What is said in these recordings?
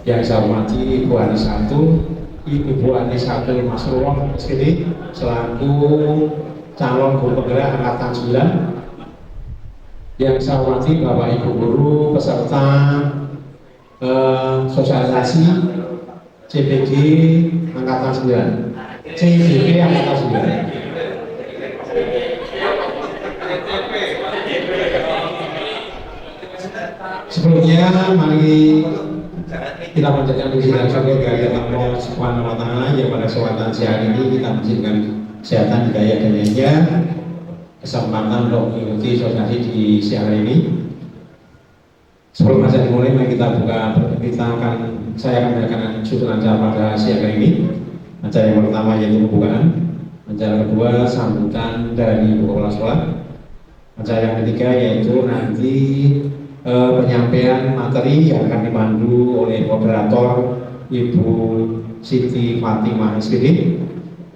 Yang saya hormati Ibu Ibu Anisatul Masrurah SPD selaku calon guru penggerak angkatan 9. Yang saya hormati Bapak Ibu guru peserta sosialisasi CPG angkatan 9, CPG angkatan 9. Sebelumnya mari kita panjatkan puji dan syukur kehadirat Allah Subhanahu wa taala yang pada kesempatan siang ini kita mengizinkan kesehatan, hidayah dan hidayah kesempatan untuk mengikuti sosialisasi di siang hari ini. Sebelum acara dimulai, mari kita saya akan membacakan susunan acara pada siang hari ini. Acara yang pertama yaitu pembukaan, acara kedua sambutan dari buku kepala sekolah, acara yang ketiga yaitu nanti penyampaian materi yang akan dipandu oleh moderator Ibu Siti Fatimah SPD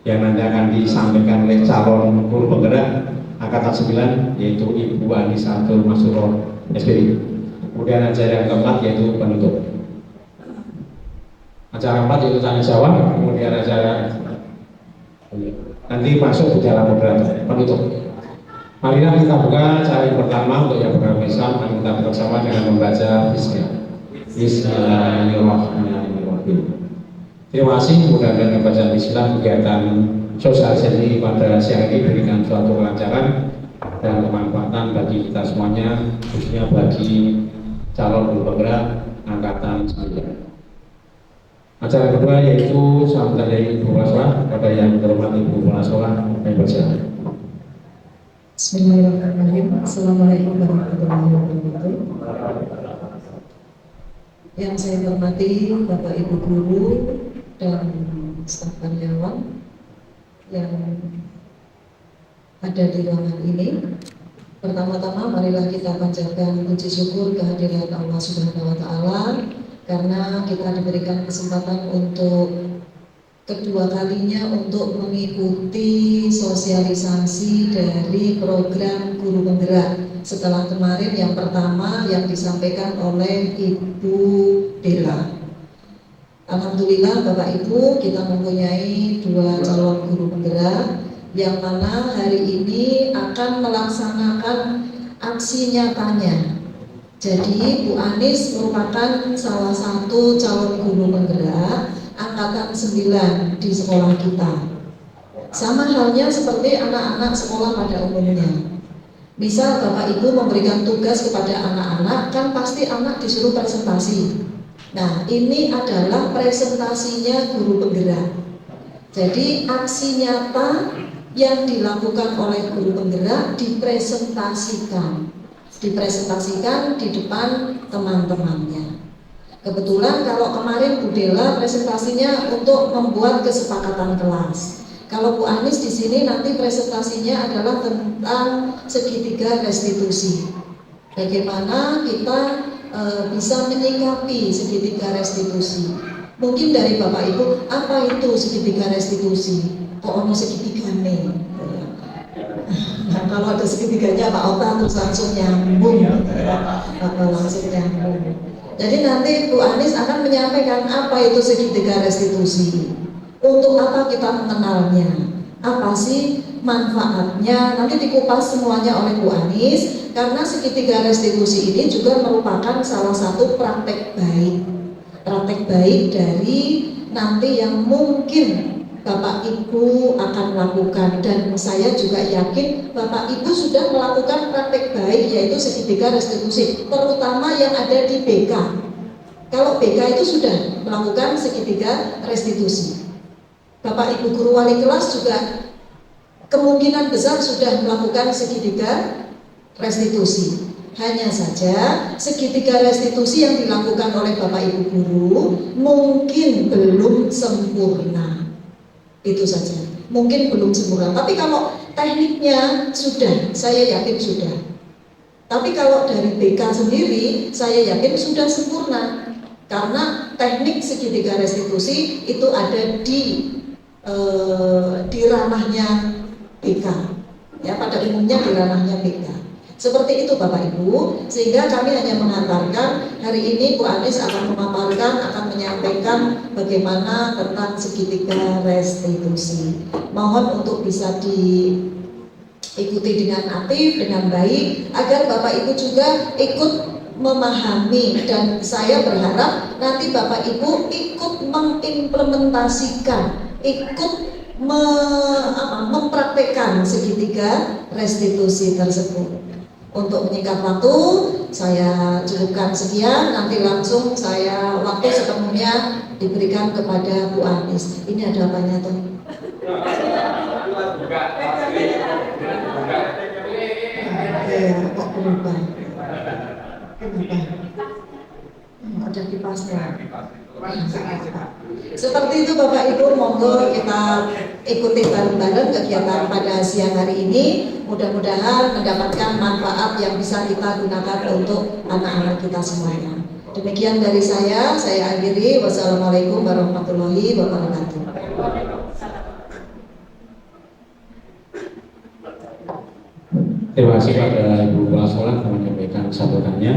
yang nanti akan disampaikan oleh calon guru penggerak angkatan 9 yaitu Ibu Anisatul Masrurah SPD. Kemudian acara yang keempat yaitu penutup. Acara keempat yaitu tanya jawab, kemudian acara nanti masuk ke dalam moderator penutup. Marilah kita buka acara yang pertama untuk yang beragama Islam. Mari kita bersama dengan membaca Bismillahirrahmanirrahim. Terima kasih. Mudah-mudahan bacaan Islam kegiatan sosialisasi pada siang ini berikan suatu kelancaran dan kemanfaatan bagi kita semuanya, khususnya bagi calon guru penggerak angkatan 9. Acara kedua yaitu sambutan dari Ibu Kepala Sekolah kepada yang terhormat Ibu Kepala Sekolah yang berjalan. Bismillahirrahmanirrahim. Assalamualaikum warahmatullahi wabarakatuh. Yang saya hormati Bapak Ibu guru dan staf karyawan yang ada di ruangan ini. Pertama-tama marilah kita panjatkan puji syukur kehadirat Allah Subhanahu wa taala karena kita diberikan kesempatan untuk kedua kalinya untuk mengikuti sosialisasi dari program guru penggerak setelah kemarin yang pertama yang disampaikan oleh Ibu Dela. Alhamdulillah Bapak Ibu, kita mempunyai dua calon guru penggerak yang mana hari ini akan melaksanakan aksi nyatanya. Jadi Bu Anis merupakan salah satu calon guru penggerak angkatan 9 di sekolah kita. Sama halnya seperti anak-anak sekolah pada umumnya. Misal Bapak Ibu memberikan tugas kepada anak-anak, kan pasti anak disuruh presentasi. Nah, ini adalah presentasinya guru penggerak. Jadi aksi nyata yang dilakukan oleh guru penggerak dipresentasikan di depan teman-temannya. Kebetulan kalau kemarin Bu Dela presentasinya untuk membuat kesepakatan kelas. Kalau Bu Anis di sini nanti presentasinya adalah tentang segitiga restitusi. Bagaimana kita bisa menyikapi segitiga restitusi. Mungkin dari Bapak Ibu, apa itu segitiga restitusi? Kok ono segitiga nih? Nah, kalau ada segitiganya Pak Ota terus langsung nyambung, langsung nyambung. Jadi nanti Bu Anis akan menyampaikan apa itu segitiga restitusi, untuk apa kita mengenalnya, apa sih manfaatnya, nanti dikupas semuanya oleh Bu Anis. Karena segitiga restitusi ini juga merupakan salah satu praktek baik dari nanti yang mungkin Bapak Ibu akan lakukan, dan saya juga yakin Bapak Ibu sudah melakukan praktek baik yaitu segitiga restitusi, terutama yang ada di BK. Kalau BK itu sudah melakukan segitiga restitusi. Bapak Ibu guru wali kelas juga kemungkinan besar sudah melakukan segitiga restitusi. Hanya saja segitiga restitusi yang dilakukan oleh Bapak Ibu guru mungkin belum sempurna. Itu saja, mungkin belum sempurna. Tapi kalau tekniknya sudah, saya yakin sudah. Tapi kalau dari BK sendiri, saya yakin sudah sempurna. Karena teknik segitiga restitusi itu ada di ranahnya BK. Ya, pada umumnya di ranahnya BK. Seperti itu Bapak Ibu, sehingga kami hanya mengantarkan hari ini Bu Anies akan memaparkan, akan menyampaikan bagaimana tentang segitiga restitusi. Mohon untuk bisa diikuti dengan aktif, dengan baik, agar Bapak Ibu juga ikut memahami, dan saya berharap nanti Bapak Ibu ikut mengimplementasikan, ikut mempraktekkan segitiga restitusi tersebut. Untuk menyingkat waktu, saya cukupkan sekian. Nanti langsung waktu sepenuhnya diberikan kepada Bu Anies. Ini ada apanya tuh? Ya, kok berubah? Kenapa? Ada kipasnya. Seperti itu Bapak Ibu, monggo kita ikuti bareng-bareng kegiatan pada siang hari ini. Mudah-mudahan mendapatkan manfaat yang bisa kita gunakan untuk anak-anak kita semuanya. Demikian dari saya akhiri. Wassalamualaikum warahmatullahi wabarakatuh. Terima kasih pada Ibu Kepala Sekolah yang menyampaikan sambutannya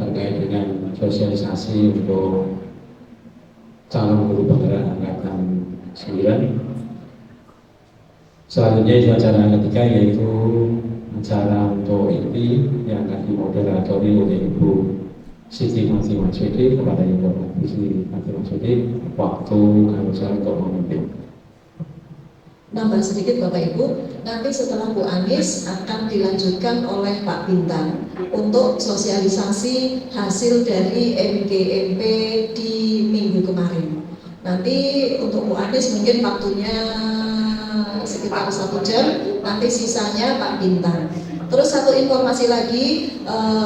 terkait dengan sosialisasi untuk calon guru penggerak angkatan 9. Selanjutnya itu acara ketiga, yaitu acara untuk inti yang akan dimoderatori oleh Ibu Siti Mati Marsudi. Kepada Ibu Siti Mati Marsudi, waktu kami untuk memimpin. Nambah sedikit Bapak Ibu, nanti setelah Bu Anies akan dilanjutkan oleh Pak Bintang untuk sosialisasi hasil dari MGMP di minggu kemarin. Nanti untuk Bu Anies mungkin waktunya sekitar 1 jam, nanti sisanya Pak Bintang. Terus satu informasi lagi,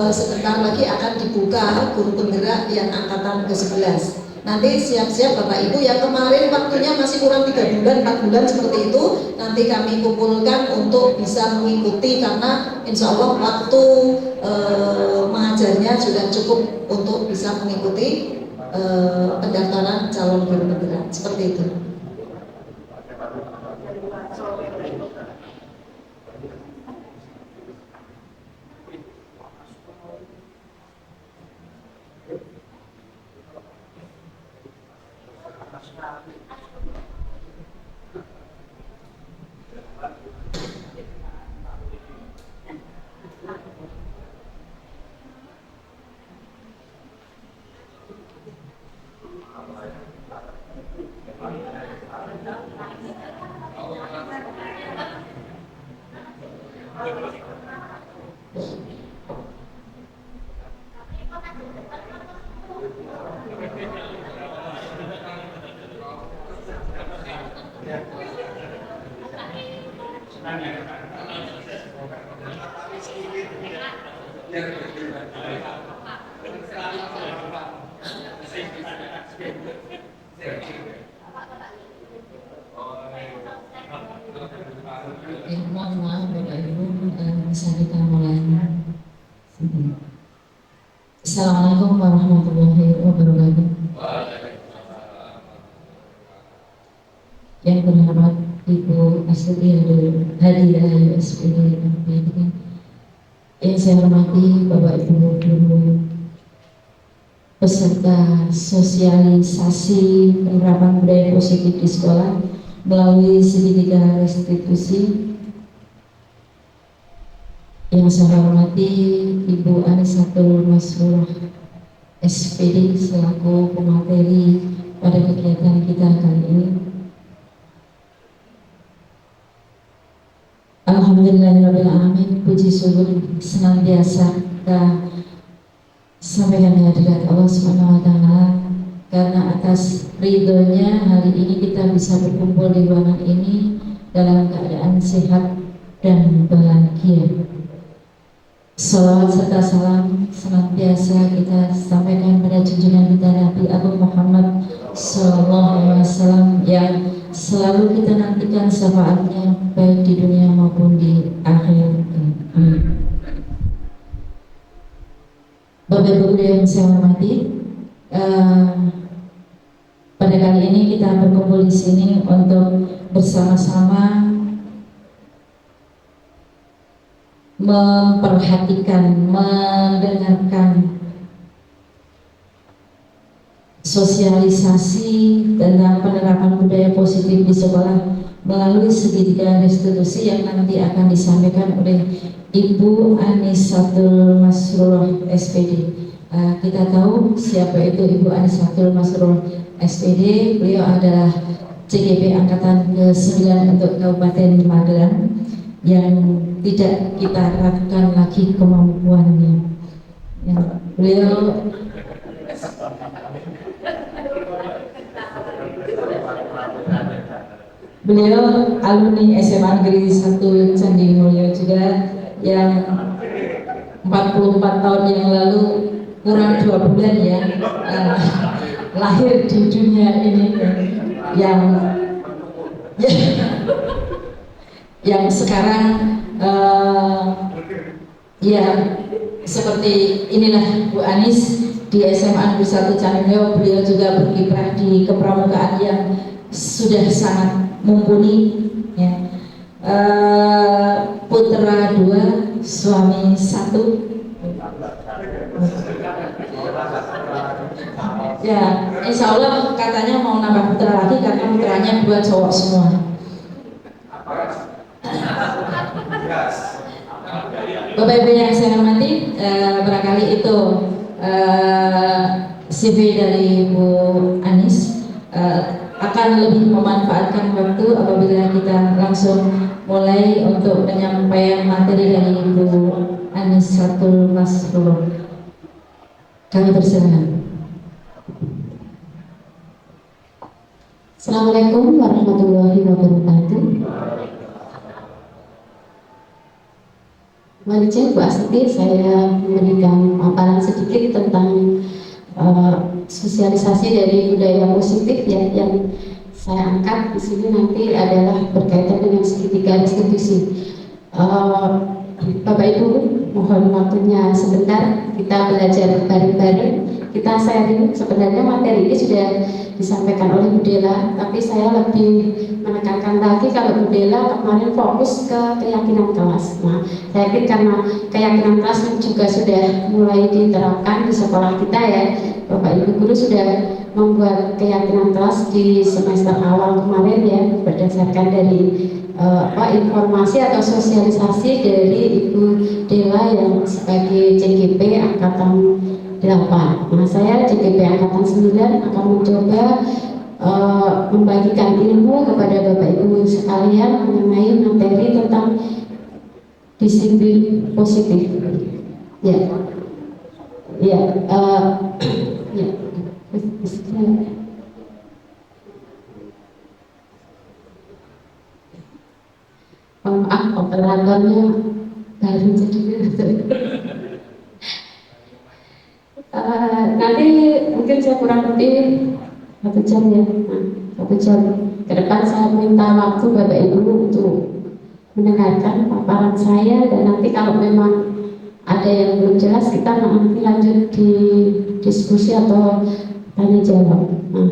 sebentar lagi akan dibuka guru penggerak yang angkatan ke-11. Nanti siap-siap Bapak Ibu yang kemarin waktunya masih kurang 3 bulan, 4 bulan seperti itu, nanti kami kumpulkan untuk bisa mengikuti, karena insya Allah waktu mengajarnya sudah cukup untuk bisa mengikuti pendaftaran calon guru penggerak. Seperti itu. Mohon maaf Bapak Ibu, bisa kita mulai. Assalamualaikum warahmatullahi wabarakatuh. Yang berhormat Ibu Astuti Hadiah USPD, yang saya hormati Bapak Ibu guru, peserta sosialisasi penerapan budaya positif di sekolah melalui segitiga restitusi. Yang saya hormati Ibu Anisatul Masrurah SPD selaku pemateri pada kegiatan kita kali ini. Alhamdulillahirrahmanirrahim, puji syukur senantiasa kita sampaikan hadirat Allah Subhanahu wa Ta'ala, karena atas ridhonya hari ini kita bisa berkumpul di ruangan ini dalam keadaan sehat dan bahagia. Salawat serta salam senantiasa kita sampaikan pada junjungan kita Nabi Agung Muhammad SAW yang selalu kita nantikan syafaatnya baik di dunia maupun di akhir. Bapak Ibu yang saya hormati, pada kali ini kita berkumpul di sini untuk bersama-sama memperhatikan, mendengarkan sosialisasi tentang penerapan budaya positif di sekolah melalui segitiga restitusi yang nanti akan disampaikan oleh Ibu Anisatul Masrurah SPD. Kita tahu siapa itu Ibu Anisatul Masrurah SPD. Beliau adalah CGP Angkatan ke-9 untuk Kabupaten Magelang yang tidak kita ragukan lagi kemampuannya. Ya, beliau alumni SMA Negeri 1 Candi Mulyo juga yang 44 tahun yang lalu kurang 2 bulan ya lahir di dunia ini yang sekarang ya seperti inilah Bu Anis di SMA Negeri 1 Candi Mulyo. Beliau juga berkiprah di kepramukaan yang sudah sangat mumpuni ya. Putra 2, suami 1 ya, insya Allah katanya mau nambah putra lagi karena putranya 2 cowok semua. Bapak Ibu yang saya hormati, barangkali itu CV dari Bu Anis. Akan lebih memanfaatkan waktu apabila kita langsung mulai untuk penyampaian materi dari Ibu Anisatul Masrurah. Kami persilakan. Assalamualaikum warahmatullahi wabarakatuh. Mari Bu Astuti, saya memberikan paparan sedikit tentang sosialisasi dari budaya positif ya, yang saya angkat di sini nanti adalah berkaitan dengan segitiga restitusi. Bapak Ibu, mohon waktunya sebentar, kita belajar bareng-bareng, kita sharing. Sebenarnya materi ini sudah disampaikan oleh Bu Dela, tapi saya lebih menekankan lagi kalau Bu Dela kemarin fokus ke keyakinan kelas. Nah, saya yakin karena keyakinan kelas juga sudah mulai diterapkan di sekolah kita ya, Bapak Ibu guru sudah membuat keyakinan kelas di semester awal kemarin ya, berdasarkan dari informasi atau sosialisasi dari Ibu Dela yang sebagai CGP Angkatan 8. Nah, saya CGP Angkatan 9 akan mencoba membagikan ilmu kepada Bapak Ibu sekalian mengenai materi tentang disiplin positif. Ya, ya, ya. Maaf, operatornya baru jadi nanti mungkin saya kurang lebih 1 jam ya. Nah, 1 jam ke depan saya minta waktu Bapak Ibu untuk mendengarkan paparan saya, dan nanti kalau memang ada yang belum jelas kita nanti lanjut di diskusi atau tanya jawab. Nah,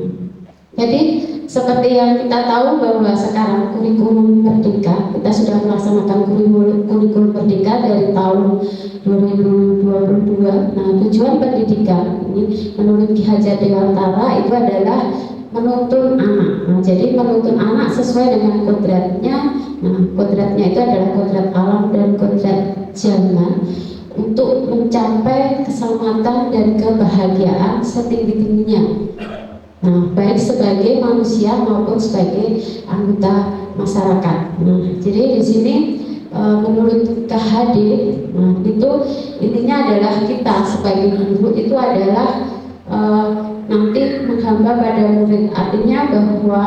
jadi seperti yang kita tahu bahwa sekarang kurikulum Merdeka, kita sudah melaksanakan kurikulum Merdeka dari tahun 2022. Nah, tujuan pendidikan ini menurut Ki Hajar Dewantara itu adalah menuntun anak. Nah, jadi menuntun anak sesuai dengan kodratnya. Nah, kodratnya itu adalah kodrat alam dan kodrat zaman untuk mencapai keselamatan dan kebahagiaan setinggi-tingginya. Nah, baik sebagai manusia maupun sebagai anggota masyarakat. Nah, jadi di sini menurut KHD, nah itu intinya adalah kita sebagai guru itu adalah nanti menghamba pada murid. Artinya bahwa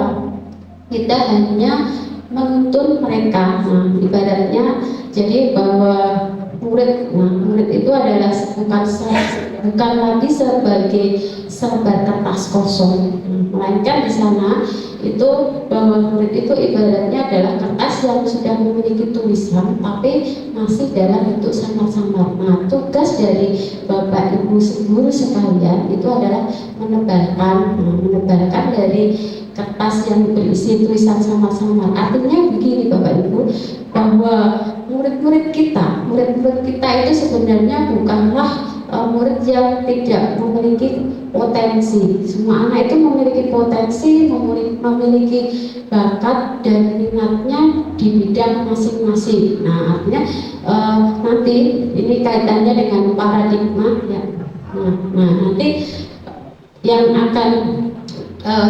kita hanya menuntun mereka. Nah, ibaratnya jadi bahwa murid itu adalah bukan lagi sebagai selembar kertas kosong, melainkan di sana itu bahwa murid itu ibaratnya adalah kertas yang sudah memiliki tulisan tapi masih dalam bentuk samar-samar. Nah, tugas dari Bapak Ibu guru sekalian itu adalah menebarkan dari kertas yang berisi tulisan samar-samar. Artinya begini Bapak Ibu, bahwa murid-murid kita itu sebenarnya bukanlah murid yang tidak memiliki potensi. Semua anak itu memiliki potensi, memiliki bakat dan minatnya di bidang masing-masing. Nah, artinya nanti ini kaitannya dengan paradigma ya. Nah, nanti yang akan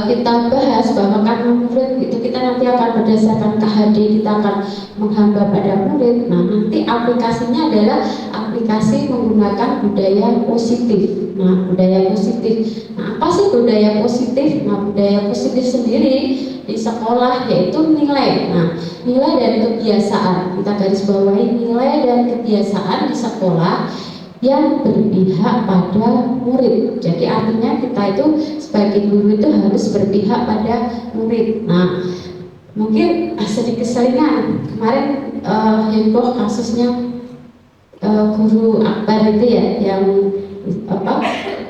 kita bahas bahwa karena murid itu kita nanti akan berdasarkan KHD, kita akan menghamba pada murid. Nah, nanti aplikasinya adalah aplikasi menggunakan budaya positif. Nah, budaya positif. Nah, apa sih budaya positif? Nah, budaya positif sendiri di sekolah yaitu nilai. Nah, nilai dan kebiasaan. Kita garis bawahi nilai dan kebiasaan di sekolah yang berpihak pada murid. Jadi artinya kita itu sebagai guru itu harus berpihak pada murid. Nah, mungkin sedikit selingan kemarin heboh kasusnya guru Akbar itu ya, yang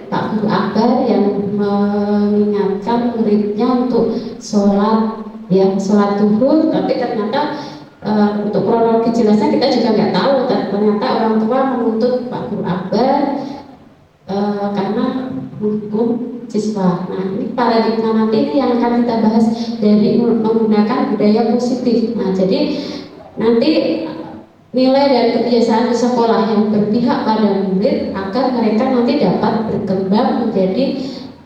Pak Guru Akbar yang mengingatkan muridnya untuk sholat duhur, tapi ternyata untuk kronologi jelasnya kita juga nggak tahu. Ternyata orang tua menuntut Pak Guru Akbar karena menghukum siswa. Nah, ini paradigma nanti ini yang akan kita bahas dari menggunakan budaya positif. Nah, jadi nanti nilai dan kebiasaan di sekolah yang berpihak pada murid agar mereka nanti dapat berkembang menjadi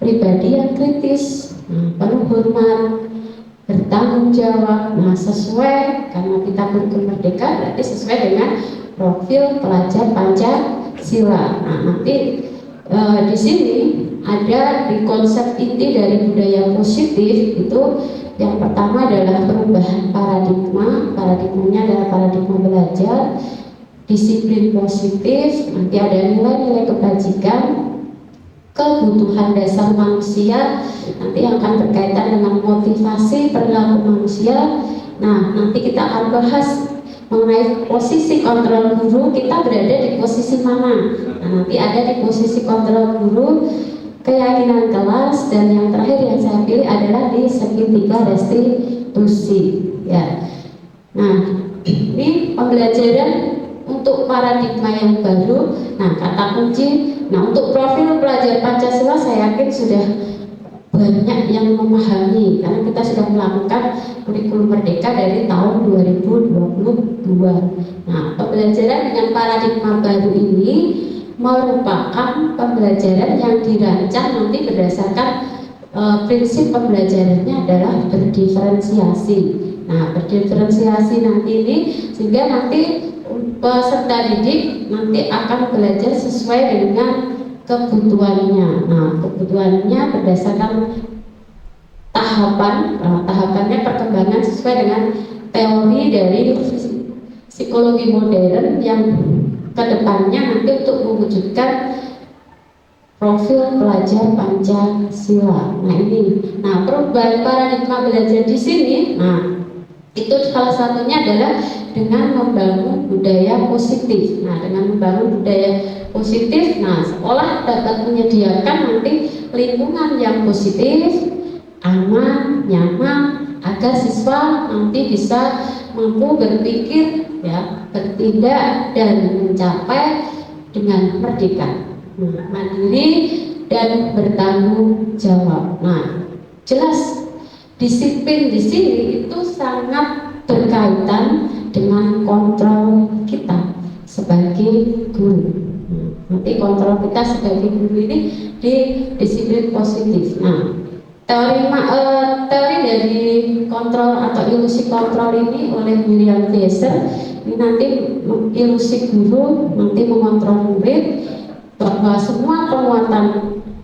pribadi yang kritis, penuh hormat, bertanggung jawab. Nah, sesuai karena kita kurikulum merdeka berarti sesuai dengan profil pelajar Pancasila. Nah, nanti di sini ada di konsep inti dari budaya positif itu yang pertama adalah perubahan paradigma. Paradigmanya adalah paradigma belajar, disiplin positif, nanti ada nilai-nilai kebajikan, kebutuhan dasar manusia, nanti akan berkaitan dengan motivasi perilaku manusia. Nah, nanti kita akan bahas mengenai posisi kontrol guru, kita berada di posisi mana. Nah, nanti ada di posisi kontrol guru, keyakinan kelas, dan yang terakhir yang saya pilih adalah di segitiga restitusi ya. Nah, ini pembelajaran untuk paradigma yang baru. Nah, kata kunci. Nah, untuk profil pelajar Pancasila saya yakin sudah banyak yang memahami karena kita sudah melakukan kurikulum merdeka dari tahun 2022. Nah, pembelajaran dengan paradigma baru ini merupakan pembelajaran yang dirancang nanti berdasarkan prinsip pembelajarannya adalah berdiferensiasi. Nah, berdiferensiasi nanti ini sehingga nanti peserta didik nanti akan belajar sesuai dengan kebutuhannya. Nah, kebutuhannya berdasarkan tahapannya perkembangan sesuai dengan teori dari psikologi modern yang kedepannya nanti untuk mewujudkan profil pelajar Pancasila. Nah, ini. Nah, perubahan paradigma belajar di sini. Nah, itu salah satunya adalah dengan membangun budaya positif. Nah, dengan membangun budaya positif, nah, sekolah dapat menyediakan nanti lingkungan yang positif, aman, nyaman, agar siswa nanti bisa mampu berpikir, ya, bertindak dan mencapai dengan merdeka, mandiri dan bertanggung jawab. Nah, jelas disiplin di sini itu sangat berkaitan dengan kontrol kita sebagai guru. Nanti kontrol kita sebagai guru ini di disiplin positif. Nah, teori dari kontrol atau ilusi kontrol ini oleh William Glasser ini nanti ilusi guru nanti mengontrol murid bahwa semua penguatan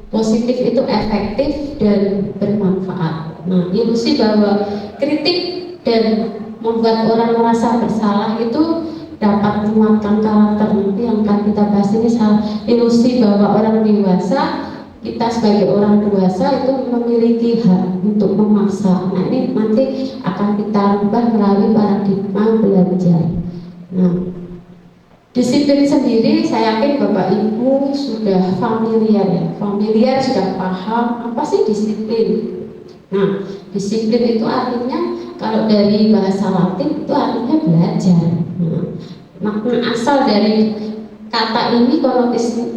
positif itu efektif dan bermanfaat. Nah, ilusi bahwa kritik dan membuat orang merasa bersalah itu dapat menguatkan karakter. Nanti yang akan kita bahas ini ilusi bahwa orang dewasa, kita sebagai orang dewasa itu memiliki hak untuk memaksa. Nah, ini nanti akan kita rubah melalui paradigma belajar. Nah, disiplin sendiri saya yakin Bapak Ibu sudah familiar ya, sudah paham apa sih disiplin. Nah, disiplin itu artinya kalau dari bahasa Latin itu artinya belajar. Nah, makna asal dari kata ini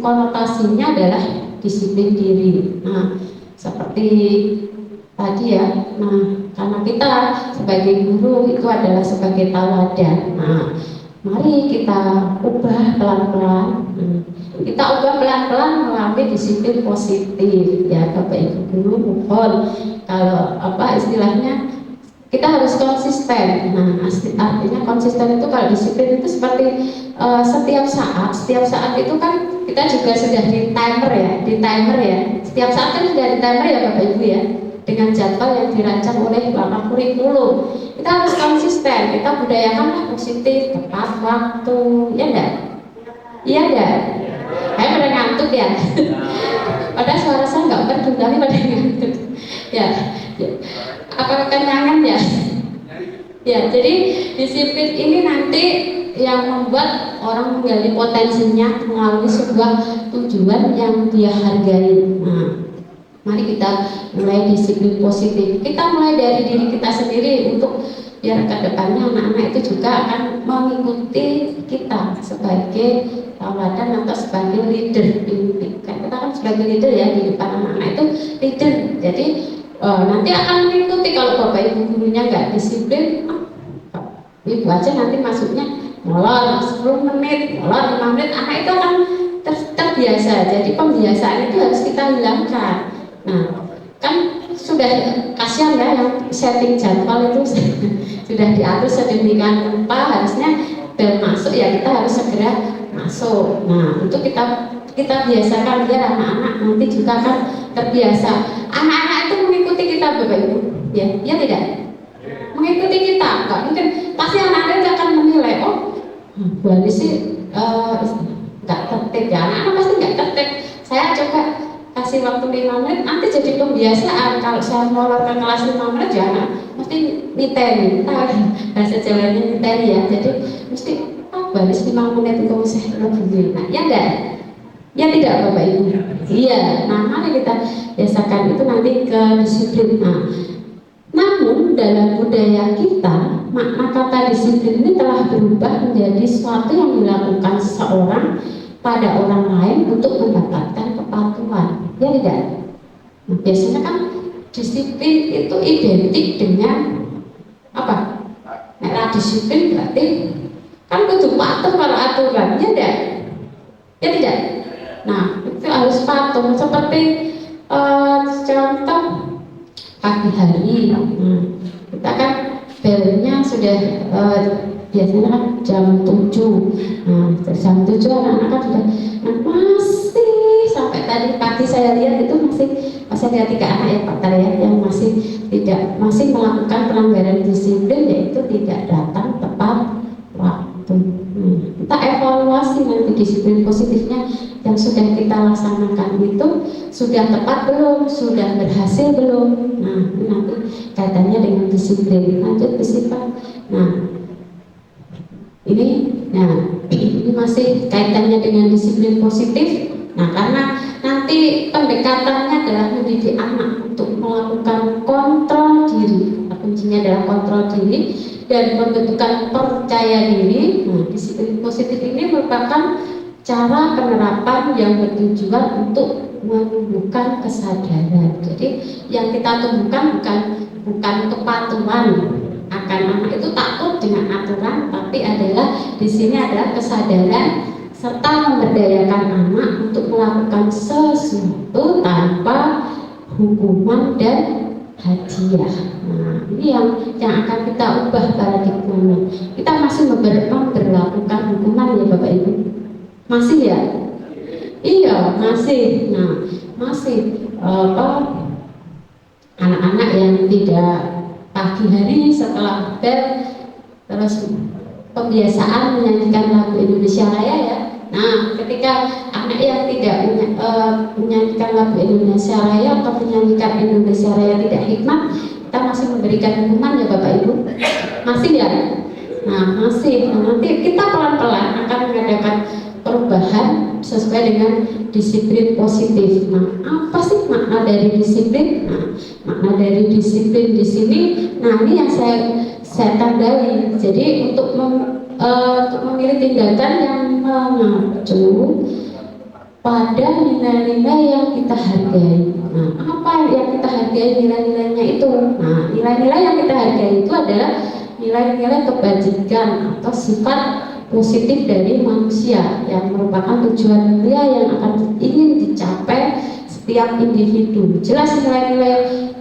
konotasinya adalah disiplin diri. Nah, seperti tadi ya. Nah, karena kita sebagai guru itu adalah sebagai tauladan. Nah, mari kita ubah pelan-pelan. Kita ubah pelan-pelan melalui disiplin positif ya Bapak Ibu guru. Mohon kalau istilahnya kita harus konsisten. Nah, artinya konsisten itu kalau disiplin itu seperti setiap saat itu kan kita juga sudah di timer ya. Setiap saat kan sudah di timer ya Bapak Ibu ya. Dengan jadwal yang dirancang oleh Bapak kurikulum. Kita harus konsisten, kita budayakanlah positif, tepat waktu, ya enggak? Iya enggak? Saya pada ngantuk ya. Padahal suara saya nggak merdu, tapi pada ngantuk. Ya. Apa kekenyangan ya? Ya, jadi disiplin ini nanti yang membuat orang menggali potensinya melalui sebuah tujuan yang dia hargai. Nah, mari kita mulai disiplin positif. Kita mulai dari diri kita sendiri untuk biar ke depannya anak-anak itu juga akan mengikuti kita sebagai tauladan atau sebagai leader. Kita kan sebagai leader ya di depan anak-anak itu leader. Jadi nanti akan mengikuti. Kalau Bapak Ibu gurunya nggak disiplin, Ibu aja nanti masuknya molor 10 menit, molor 5 menit, anak itu akan terbiasa. Jadi pembiasaan itu harus kita hilangkan. Nah, kan sudah kasihan ya yang setting jadwal itu sudah diatur sedemikian rupa, harusnya bel masuk ya kita harus segera masuk. Nah, untuk kita biasakan biar anak-anak nanti juga akan terbiasa. Anak-anak itu mengikuti kita Bapak Ibu, ya tidak? Mengikuti kita, nggak mungkin. Pasti anak-anak akan menilai, Bu Ani sih nggak tertib ya. Anak-anak pasti nggak tertib. Saya coba kasih waktu 5 menit, nanti jadi pembiasaan. Kalau saya molor ke kelas 5 menit ya anak mesti niteni, bahasa Jawanya niteni ya. Jadi mesti baris 5 menit itu saya lebih. Nah, ya enggak? Ya tidak Bapak Ibu? Iya, nah mari kita biasakan itu nanti ke disiplin. Nah, namun dalam budaya kita, makna kata disiplin ini telah berubah menjadi sesuatu yang dilakukan seseorang pada orang lain untuk mendapatkan kepatuhan. Ya tidak? Nah, biasanya kan disiplin itu identik dengan apa? Nah, disiplin berarti kan kudu patuh kalau aturan, ya tidak? Ya tidak? Nah, itu harus patuh. Seperti contoh pagi hari, kita kan belnya sudah biasanya kan jam 7. Nah, jam 7 anak-anak kan sudah masih sampai tadi pagi saya lihat itu masih ada 3 anak ya Pak Tar ya yang masih melakukan pelanggaran disiplin, yaitu tidak datang tepat waktu. Kita evaluasi nanti disiplin positifnya yang sudah kita laksanakan itu sudah tepat belum, sudah berhasil belum. Nah, ini nanti kaitannya dengan disiplin. Lanjut disiplin. Nah, ini masih kaitannya dengan disiplin positif. Nah, karena nanti pendekatannya adalah mendidik anak untuk melakukan kontrol diri. Kuncinya adalah kontrol diri dan pembentukan percaya diri. Nah, disiplin positif ini merupakan cara penerapan yang bertujuan untuk menumbuhkan kesadaran. Jadi yang kita tumbuhkan bukan kepatuhan akan anak itu takut dengan aturan, tapi adalah di sini adalah kesadaran serta memberdayakan anak untuk melakukan sesuatu tanpa hukuman dan hadiah. Nah, ini yang akan kita ubah paradigmanya. Kita masih memberlakukan hukuman ya Bapak Ibu. Masih ya? Iya, masih. Nah, masih anak-anak yang tidak pagi hari setelah bel terus pembiasaan menyanyikan lagu Indonesia Raya ya. Nah, ketika anak yang tidak menyanyikan lagu Indonesia Raya atau menyanyikan Indonesia Raya tidak hikmat, kita masih memberikan hukuman ya Bapak Ibu? Masih ya? Nah, masih. Nah, nanti kita pelan-pelan akan mengadakan perubahan sesuai dengan disiplin positif. Nah, apa sih makna dari disiplin? Nah, makna dari disiplin di sini, nah ini yang saya tandai. Jadi untuk memilih tindakan yang mengacu pada nilai-nilai yang kita hargai. Nah, apa yang kita hargai nilai-nilainya itu? Nah, nilai-nilai yang kita hargai itu adalah nilai-nilai kebajikan atau sifat positif dari manusia yang merupakan tujuan mulia yang akan ingin dicapai setiap individu. Jelas nilai-nilai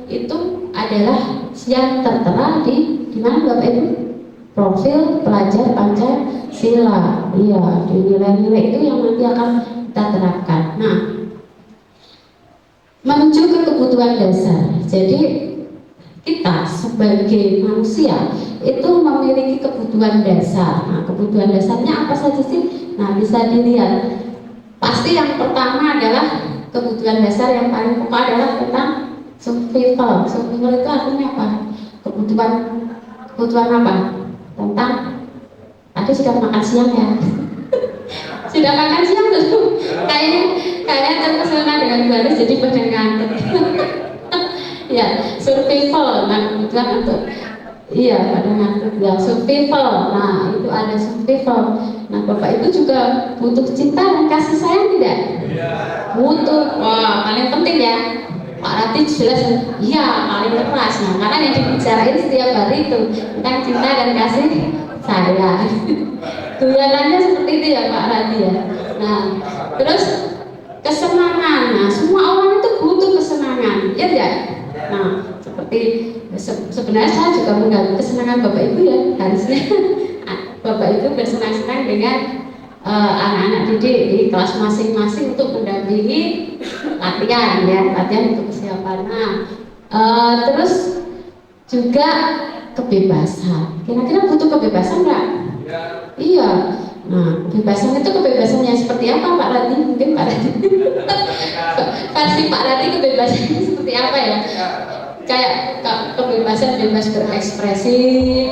itu adalah yang tertera di mana Bapak Ibu? Profil pelajar Pancasila. Iya, di nilai-nilai itu yang nanti akan kita terapkan. Nah, menuju ke kebutuhan dasar. Jadi kita sebagai manusia itu memiliki kebutuhan dasar. Nah, kebutuhan dasarnya apa saja sih? Nah, bisa dilihat. Pasti yang pertama adalah kebutuhan dasar yang paling pokok adalah tentang survival. Survival itu artinya apa? Kebutuhan apa? Tentang tadi sudah makan siang ya. Sudah makan siang tuh. Kayaknya terpesona dengan baris jadi pada ngantuk. Ya, survival. Nah, kebutuhan untuk iya, pada ngantuk ya, survival. Nah, itu ada survival. Nah, Bapak itu juga butuh cinta dan kasih sayang tidak? Butuh. Wah, paling penting ya. Pak Rati jelas, iya paling keras. Nah, karena yang dibicarain setiap hari itu tentang cinta dan kasih sayang. Guyanannya seperti itu ya Pak Rati ya. Nah, terus kesenangan. Nah, semua orang itu butuh kesenangan, ya enggak? Nah, seperti sebenarnya saya juga mengganggu kesenangan Bapak Ibu ya. Harusnya Bapak Ibu bersenang-senang dengan anak-anak didik di kelas masing-masing untuk mendampingi latihan ya, latihan untuk kesiapan. Nah, terus juga kebebasan. Kira-kira butuh kebebasan nggak? Iya. Nah, kebebasan itu kebebasan yang seperti apa Pak Rati? Mungkin Pak Rati versi Pak Rati kebebasannya seperti apa ya? Kayak kebebasan, bebas berekspresi,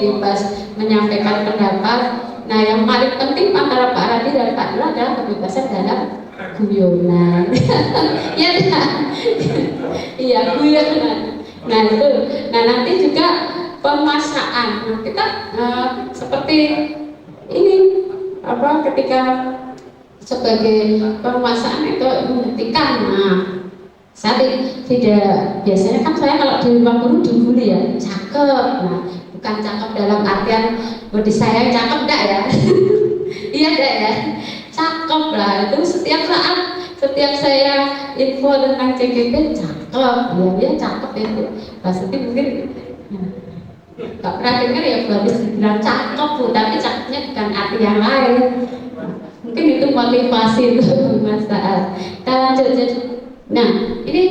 bebas menyampaikan pendapat. Nah, yang paling penting antara Pak Rati dan Pak Dula adalah kebebasan dalam guyonan. Ya kan? Iya, guyonan. Nah, itu. Nah, nanti juga pemaksaan. Nah, kita seperti ini ketika sebagai penguasaan itu menghentikan. Nah, saya tidak biasanya kan saya kalau di ruang guru dibully ya, cakep. Nah, bukan cakep dalam artian body saya cakep enggak ya. Iya enggak ya, cakep lah. Itu setiap saat, setiap saya info tentang CGP cakep, ya cakep itu. Pasti mungkin nggak pernah dengar ya Bu habis bilang cakep Bu, tapi cakepnya bukan arti yang lain. Mungkin itu motivasi untuk Mas Taat. Kita lanjut. Nah, ini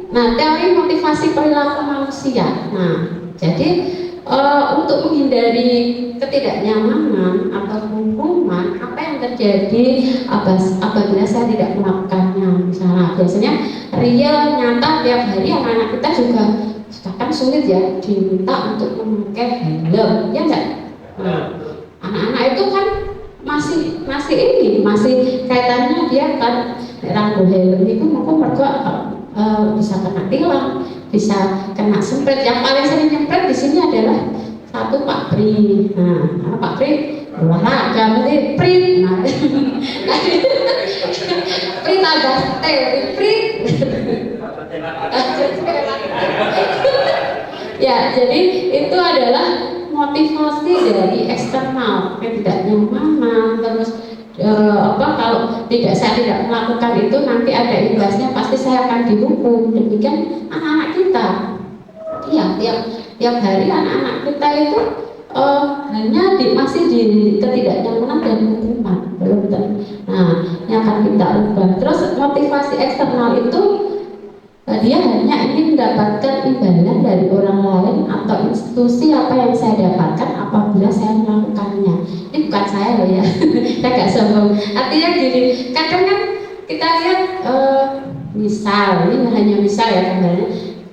teori motivasi perilaku manusia. Nah, jadi untuk menghindari ketidaknyamanan atau hukuman, apa yang terjadi apabila saya tidak melakukannya? Misalnya, biasanya real nyata tiap hari anak-anak kita juga kan sulit ya diminta untuk memakai helm, ya enggak? Nah, anak-anak itu kan masih kaitannya dia kan ranggo helm itu mungkin mereka bisa kena tilang, bisa kena semprit. Yang paling sering nyemprit di sini adalah satu Pak Pri. Nah, Pak Pri olahraga berarti Pri. Nah, Pri tambah T, Pri. Ya, jadi itu adalah motivasi dari eksternal, ketidaknyamanan, terus kalau saya tidak melakukan itu nanti ada imbasnya, pasti saya akan dihukum. Demikian anak-anak kita. Iya, tiap hari anak-anak kita itu hanya masih di ketidaknyamanan dan hukuman, belum. Nah, ini akan kita ubah. Terus motivasi eksternal itu dia hanya ingin mendapatkan imbalan dari orang lain atau institusi apa yang saya dapatkan apabila saya melakukannya. Ini bukan saya loh ya, saya gak sombong. Artinya gini, kadang kan kita lihat misal, ini hanya misal ya gambarnya,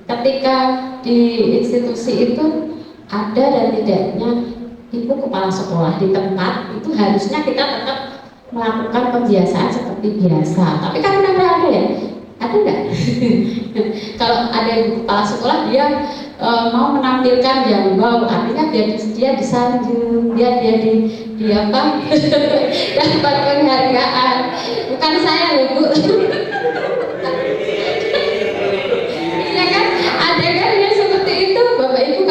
ketika di institusi itu ada dan tidaknya ibu kepala sekolah di tempat itu harusnya kita tetap melakukan kebiasaan seperti biasa. Tapi kan memang ada ya, ada nggak? Kalau ada kepala sekolah dia mau menampilkan yang wow, artinya dia disanjung, dia di apa? Dapat penghargaan. Bukan saya loh Bu. Iya kan, ada kan yang seperti itu, Bapak Ibu.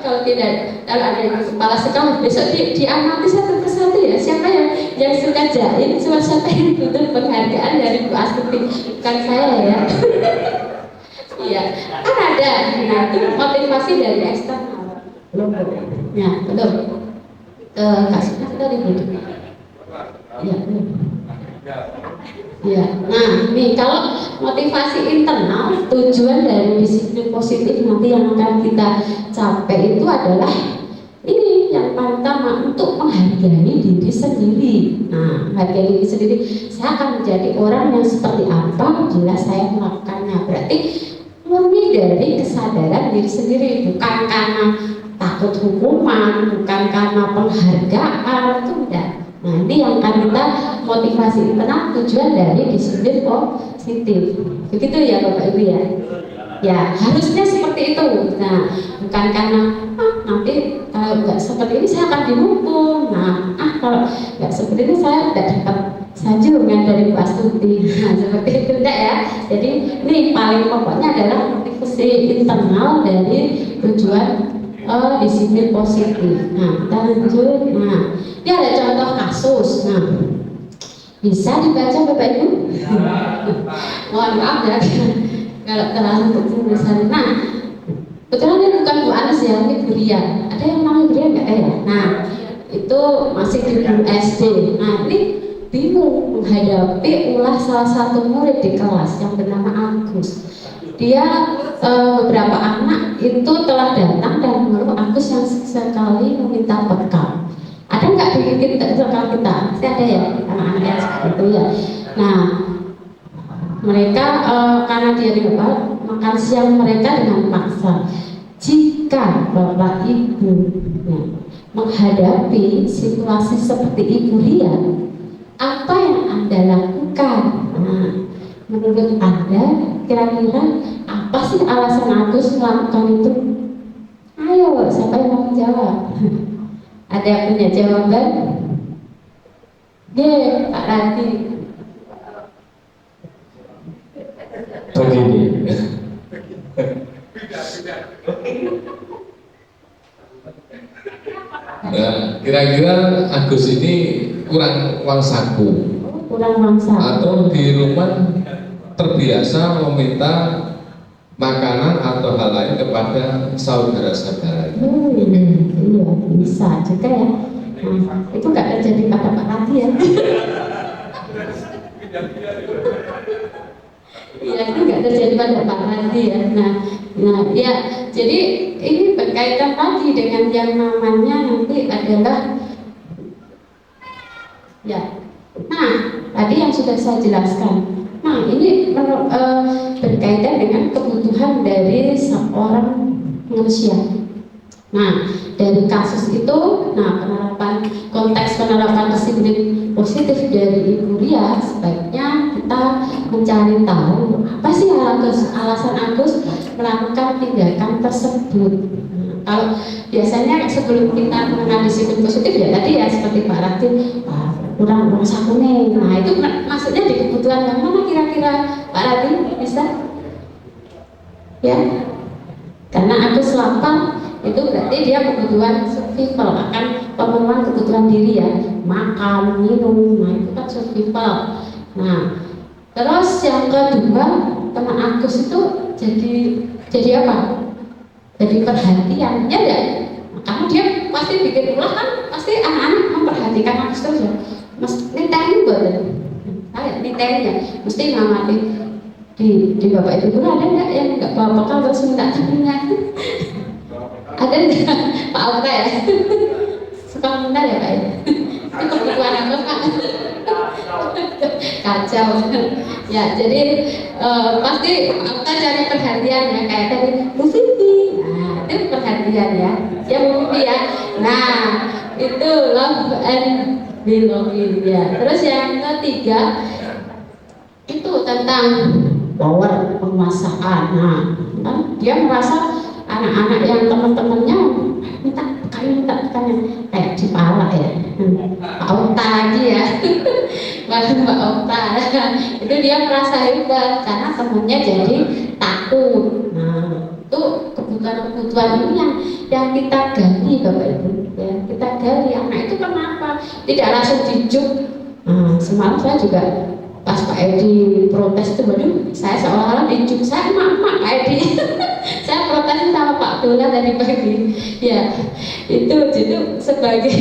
Kalau tidak, kalau ada kepala sekolah besok diamati satu persatu ya, siapa yang suka jahit, siapa yang butuh penghargaan dari Bu Astuti, bukan saya ya. Iya, kan ada. Nah, itu motivasi dari eksternal. Ya, betul. Kasihnya tadi begitu. Ya, betul. Ya, nah, nih kalau motivasi internal, tujuan dari disiplin positif nanti yang akan kita capai itu adalah ini yang pertama, untuk menghargai diri sendiri. Nah, menghargai diri sendiri, saya akan menjadi orang yang seperti apa bila saya melakukannya. Berarti murni dari kesadaran diri sendiri, bukan karena takut hukuman, bukan karena penghargaan, itu enggak. Nah, ini yang akan kita motivasi internal, tujuan dari disiplin positif. Begitu ya Bapak Ibu ya. Ya, harusnya seperti itu. Nah, bukan karena nanti kalau nggak seperti ini saya akan dihukum. Nah, kalau nggak seperti ini saya tidak dapat sanjungan dari Bu Astuti. Nah, seperti itu enggak ya. Jadi ini paling pokoknya adalah motivasi internal dari tujuan disiplin positif. Nah, kita lanjut. Nah, ini ada contoh kasus. Nah, bisa dibaca Bapak Ibu? Mohon maaf ya kalau terlalu besar. Nah, betulan ini bukan Bu Anis ya, ini Bu Ria. Ada yang namanya Bu Ria nggak ya? Nah, itu masih di guru SD. Nah, ini bingung menghadapi ulah salah satu murid di kelas yang bernama Agus. Dia beberapa anak itu telah datang dan mengeluh Agus yang sekali meminta bekal. Ada nggak di circle kita? Pasti ada ya anak-anak yang seperti itu ya. Nah, mereka karena dia dibawa makan siang mereka dengan paksa. Jika Bapak Ibu menghadapi situasi seperti Ibu Ria, apa yang Anda lakukan? Nah, menurut Anda kira-kira apa sih alasan Agus melakukan itu? Ayo, siapa yang mau menjawab? Ada yang punya jawaban? Pak Rati. Begini. Nah, kira-kira Agus ini kurang uang saku, Kurang mangsa. atau di rumah terbiasa meminta makanan atau hal lain kepada saudara-saudara. Iya, bisa juga ya. Nah, itu nggak terjadi pada Pak Rati ya. Iya, itu nggak terjadi pada Pak Rati ya. Nah, ya, jadi ini berkaitan tadi dengan yang namanya nanti adalah ya. Nah, tadi yang sudah saya jelaskan. Nah, ini berkaitan dengan kebutuhan dari seorang manusia. Nah, dari kasus itu, konteks penerapan disiplin positif dari Ibu Ria, sebaiknya kita mencari tahu apa sih alasan Agus melakukan tindakan tersebut. Nah, kalau biasanya sebelum kita mengenal disiplin positif ya tadi ya seperti Pak Rati, kurang uang saku nih. Nah, itu maksudnya di kebutuhan yang mana kira-kira Pak Rati bisa? Ya, karena Agus lapang itu berarti dia kebutuhan survival, akan pemenuhan kebutuhan diri ya, makan, minum, nah itu kan survival. Nah, terus yang kedua, teman Agus itu jadi apa? Jadi perhatian, ya enggak? Karena dia pasti bikin ulah kan, pasti anak-anak memperhatikan Agus terus ya. Niteni buat niteni ya, mesti ngamati di Bapak Ibu guru ada enggak yang enggak bawa bekal terus minta temennya? Ada enggak? Pak Alta ya? Suka minta ya Pak ya? Itu kebutuhan apa Pak? Kacau. Ya, jadi pasti Alta cari perhatian ya, kayak tadi Bu Vivi. Nah, itu perhatian ya. Ya Bu Vivi ya. Nah, itu love and belonging ya. Terus yang ketiga itu tentang power penguasaan. Nah, kan dia merasa anak-anak yang teman-temannya minta kayak di pala ya, Pak Okta lagi ya, Mbak Okta. Itu dia merasa hebat karena temannya jadi takut. Nah, itu kebutuhan ini yang kita gali Bapak Ibu ya, kita gali anak itu kenapa tidak langsung dijuk. Nah, semalam saya juga pas Pak Edi protes itu, waduh, saya seolah-olah dijuk, saya mak Pak Edi. Saya protes sama Pak Dola tadi pagi. Ya, itu sebagai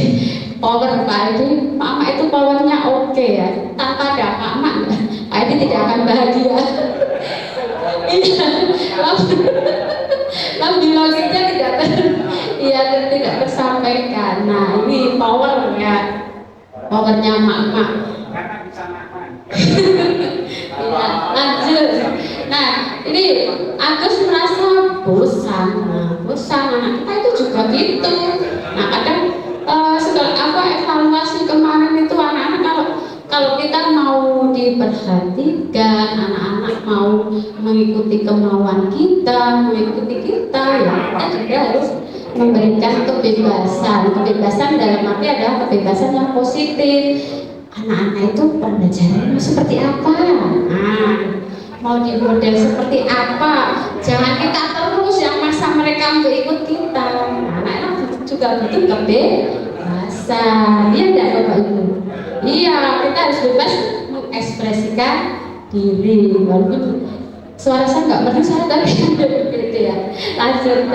power Pak Edi, mama itu powernya oke ya. Tanpa ada mama, Pak Edi tidak akan bahagia. Iya, logiknya tidak tersampaikan. Nah, ini power ya, powernya mama. Ya, lanjut. Nah, ini Agus merasa bosan. Bosan anak kita itu juga gitu. Nah, kadang setelah evaluasi kemarin itu anak-anak kalau kita mau diperhatikan, anak-anak mau mengikuti kemauan kita, ya kita juga harus memberikan kebebasan dalam arti adalah kebebasan yang positif. Anak-anak itu pembelajarannya seperti apa? Nah, mau di model seperti apa? Jangan kita terus yang maksa mereka untuk ikut kita. Anak-anak juga butuh kebebasan. Iya enggak Bapak Ibu? Iya, kita harus bebas mengekspresikan diri. Walaupun suara saya nggak bersuara tapi gitu ya. Lanjut.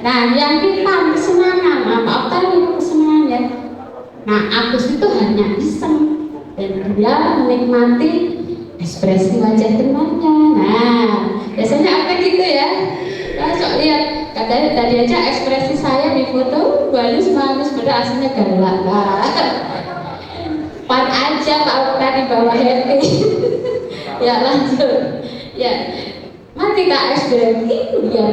Nah, yang kita kesenangan, maaf tadi kesenangan ya. Nah, Agus itu hanya iseng dan dia menikmati ekspresi wajah temannya. Nah, biasanya apa gitu ya? Nah, lihat, katanya tadi aja ekspresi saya di foto bagus, padahal aslinya galak. Nah, pan aja Pak Okta di bawah happy. Ya, lanjut. Ya, mari kita ekspresi ya.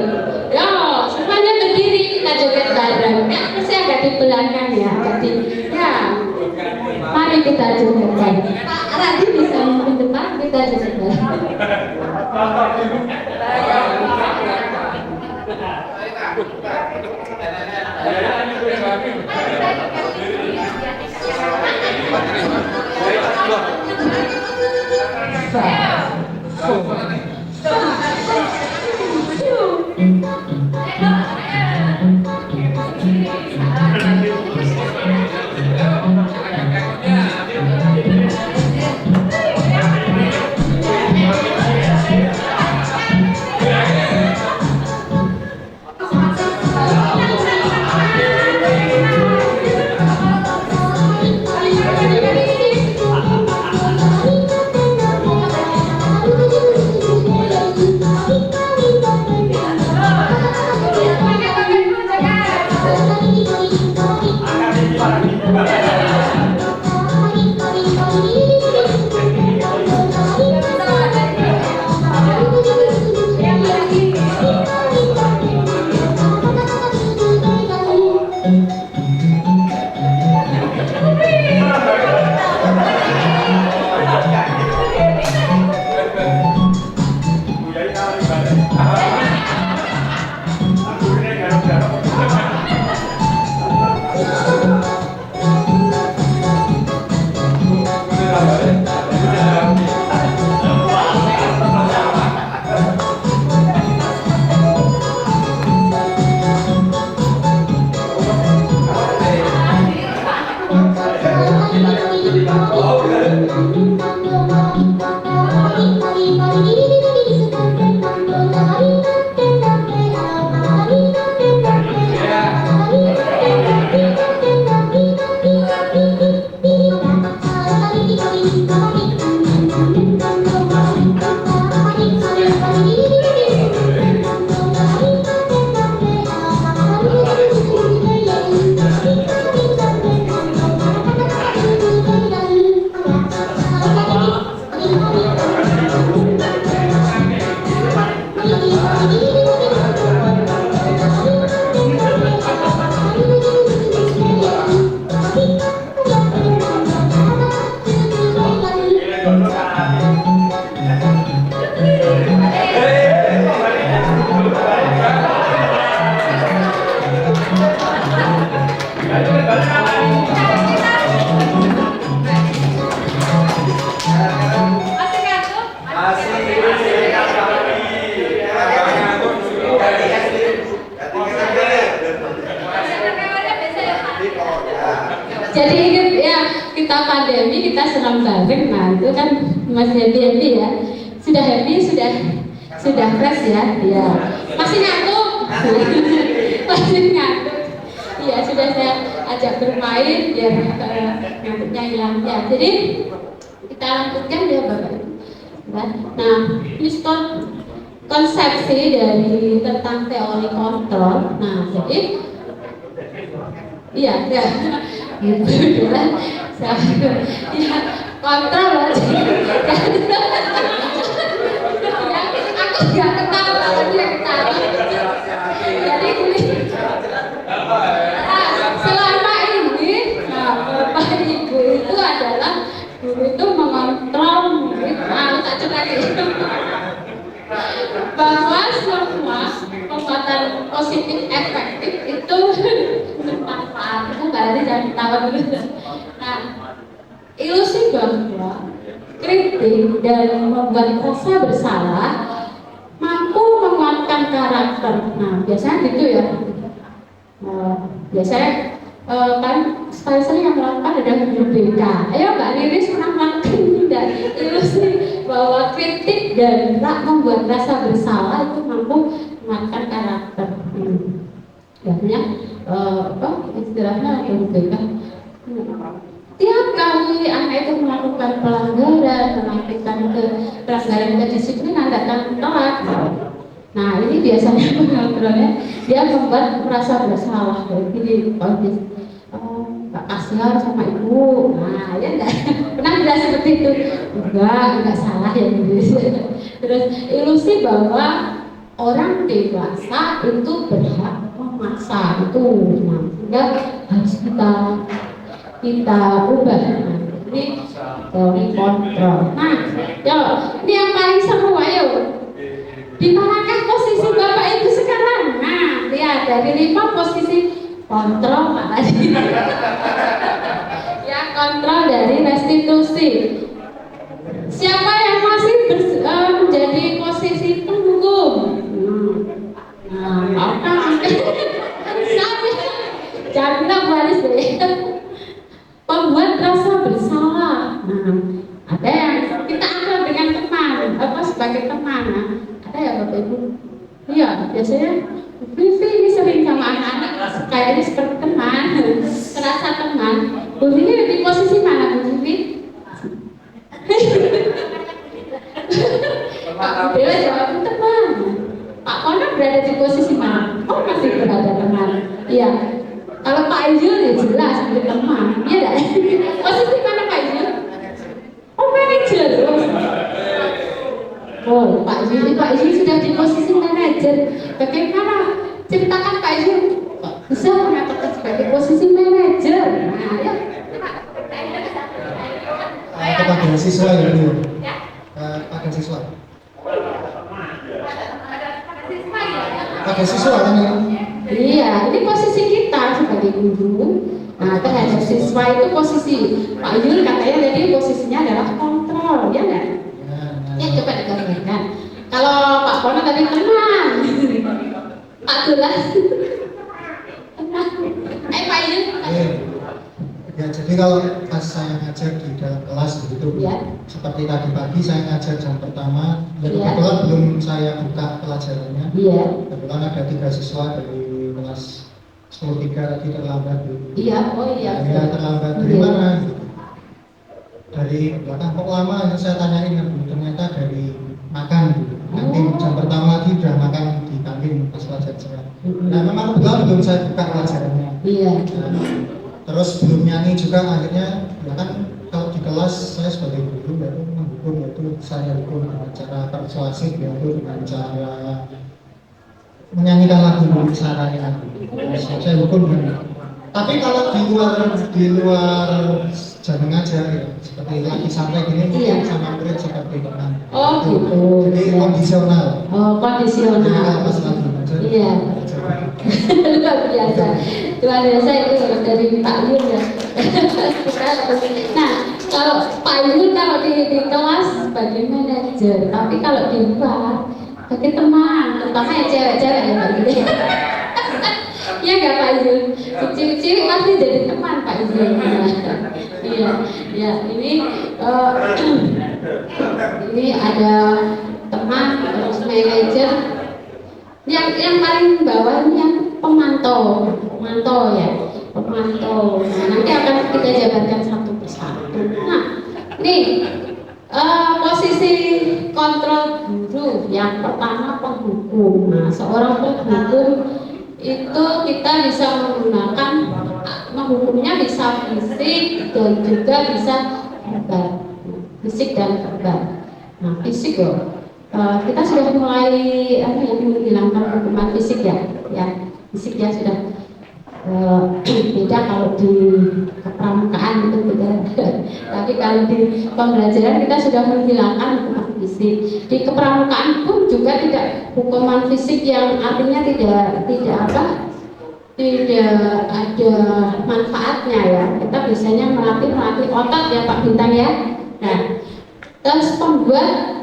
Ya, semuanya berdiri kita joget bareng. Ya, pasti agak di belakang ya, tadi. Ya, mari kita joget bareng. Pak Radi bisa di depan, kita joget bareng. Thank you. Jadi ingat ya, kita pandemi, kita senang bareng. Nah itu kan masih happy ya. Sudah happy, sudah fresh ya. Ya. Masih ngantuk? Masih ngantuk. Iya, sudah saya ajak bermain biar ngantuknya hilang ya. Jadi kita lanjutkan ya Bapak Ibu. Nah, ini konsepsi dari tentang teori kontrol. Nah, jadi iya, ya, gitu kan? Ya, kontrol aja. Ya, aku nggak ketawa, dia ketawa. Jadi selama ini, Bapak Ibu itu adalah guru itu mengontrol murid. Tak cepat bahwa semua pembuatan positif efektif itu bermanfaat. Itu nggak ada, jangan ketawa dulu. Nah, ilusi bahwa kritik dan membuat rasa bersalah mampu menguatkan karakter. Nah, biasanya gitu ya. Biasanya kan sekali sering yang melakukan adalah guru BK. Ayo Mbak Riris pernah melakukan tidak? Ilusi bahwa kritik dan membuat rasa bersalah itu mampu menguatkan karakter. Biasanya istilahnya guru BK. Tiap kali anak itu melakukan pelanggaran, melakukan pelanggaran kedisiplinan, datang telat. Nah ini biasanya pengontrolnya dia membuat merasa bersalah. Jadi Pak kasihan sama ibu. Nah ya enggak pernah tidak seperti itu. Enggak salah ya gitu. Terus ilusi bahwa orang dewasa itu berhak memaksa itu. Nah sehingga harus kita ubah. Nah, ini teori kontrol. Nah, yo ini yang paling seru, ayo. Di manakah posisi Bapak Ibu sekarang? Nah, lihat dari 5 posisi kontrol Pak tadi. Ya, kontrol dari restitusi. Siapa yang masih menjadi posisi penghukum? Nah, jangan bilang baris deh. Pembuat rasa bersalah. Nah, ada yang kita ambil dengan teman, sebagai teman. Nah, ada ya Bapak Ibu? Iya, biasanya Vivi ini sering sama anak-anak kayaknya seperti teman, terasa teman. Bu Vivi di posisi mana Bu Vivi? Dia jawab teman. Pak Kono berada di posisi mana? Oh masih berada teman. Iya. Kalau Pak Izul ya jelas sebagai teman. Iya enggak? Posisi mana Pak Izul? Oh manajer. Oh, Pak Izul sudah di posisi manajer. Bagaimana? Ceritakan Pak Izul bisa mengatakan sebagai posisi manajer. Nah, ya. Kepada siswa ya Bu. Pada siswa. Pada siswa kan ya? Iya, ini posisi kita sebagai guru. Nah, terhadap siswa itu posisi Pak Yul katanya tadi posisinya adalah kontrol, ya enggak? Ya coba digambarkan. Kalau Pak Pono tadi teman, Pak Tulas, teman. Pak Yul. Ya, jadi kalau pas saya ngajar di dalam kelas begitu, ya. Seperti tadi pagi saya ngajar jam pertama, ya kebetulan belum saya buka pelajarannya. Iya. Kebetulan ada 3 siswa dari kelas 10-3 tadi terlambat. Iya, oh iya. Ya terlambat dari mana? Dari belakang kok lama? Saya tanyain kan, ternyata dari makan. Kantin jam pertama lagi udah makan di kantin pas pelajaran saya. Nah memang kebetulan belum saya buka pelajarannya. Iya. Terus belum nyanyi juga akhirnya ya kan kalau di kelas saya sebagai guru yaitu menghukum, yaitu saya hukum dengan cara persuasif, yaitu dengan cara menyanyikan lagu caranya. Saya hukum kan. Tapi kalau di luar jam ngajar ya, seperti lagi santai gini mungkin sama murid seperti teman. Oh gitu. Jadi kondisional. Oh kondisional. Jadi pas lagi ngajar. Iya. Luar biasa. Luar biasa itu dari Pak Yul ya. Nah, kalau Pak Yul kalau di kelas sebagai manajer, tapi kalau di luar sebagai teman, terutama yang cewek-cewek ya Pak Yul. Ya nggak Pak Yul. Cilik-cilik pasti jadi teman Pak Yul. Iya, ya ini ada teman terus manajer. Yang paling bawah ini yang pemantau ya, pemantau. Nah, nanti akan kita jabarkan satu persatu. Nah, nih posisi kontrol guru yang pertama penghukum. Nah, seorang penghukum itu kita bisa menggunakan menghukumnya bisa fisik dan juga bisa verbal, fisik dan verbal. Nah, fisik loh. Kita sudah mulai menghilangkan hukuman fisik ya fisik ya sudah beda kalau di kepramukaan itu beda. Tapi kalau di pembelajaran kita sudah menghilangkan hukuman fisik. Di kepramukaan pun juga tidak hukuman fisik yang artinya tidak ada manfaatnya ya. Kita biasanya melatih otot ya Pak Bintang ya. Nah, terus membuat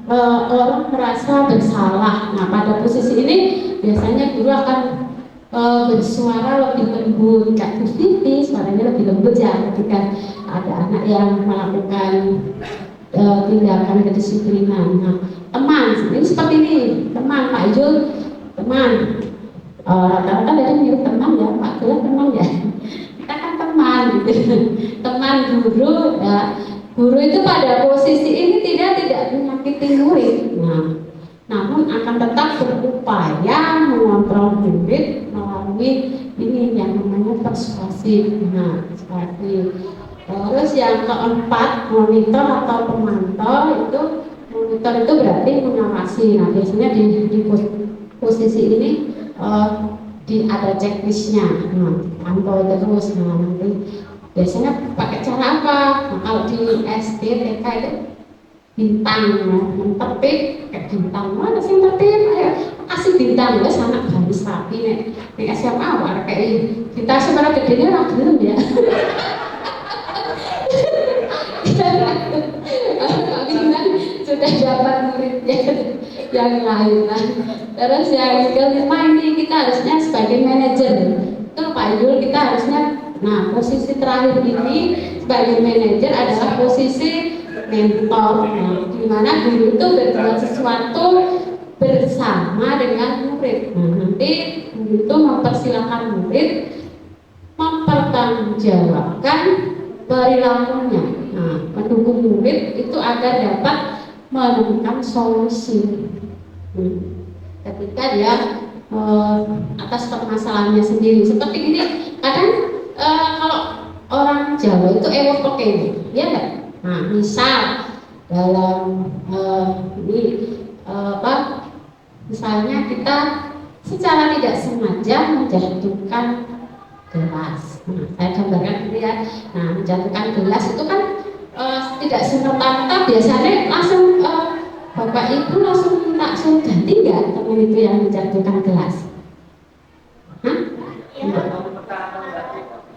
orang merasa bersalah. Nah, pada posisi ini biasanya guru akan bersuara lebih lembut, kayak Bu Vivi suaranya lebih lembut ya ketika ada anak yang melakukan tindakan kedisiplinan. Nah, teman ini seperti ini, teman Pak Yul, teman rata-rata dari mirip teman ya Pak Yul, teman ya. Kita kan teman gitu, teman guru ya. Guru itu pada posisi ini tidak menyakiti murid, namun akan tetap berupaya mengontrol murid melalui ini yang namanya persuasif. Nah, seperti terus yang keempat monitor atau pemantau itu monitor itu berarti mengawasi. Nah, biasanya di posisi ini ada checklistnya. Nah, pantau terus. Nah, nanti biasanya pakai cara apa? Nah, kalau di SD, TK itu bintang, yang tertib kayak bintang, mana sih yang tertib? Ayo kasih bintang, wes anak garis rapi nih. Di SMA apa kayak kita sebenarnya gedenya orang belum ya. Bintang sudah dapat muridnya yang lain lah. Terus yang kelima ini kita harusnya sebagai manajer. Itu Pak Yul kita harusnya. Nah, posisi terakhir ini sebagai manajer adalah posisi mentor. Nah, di mana guru itu berbuat sesuatu bersama dengan murid. Nah, nanti guru itu mempersilahkan murid mempertanggungjawabkan perilakunya. Nah, mendukung murid itu agar dapat menemukan solusi. Ketika dia atas permasalahannya sendiri. Seperti ini, kadang kalau orang Jawa itu ewok pokoknya, ya kan? Nah, misal dalam misalnya kita secara tidak sengaja menjatuhkan gelas. Nah, saya gambarkan dulu ya. Nah, menjatuhkan gelas itu kan tidak serta-merta biasanya langsung Bapak Ibu langsung minta suruh ganti nggak teman itu yang menjatuhkan gelas? Hah?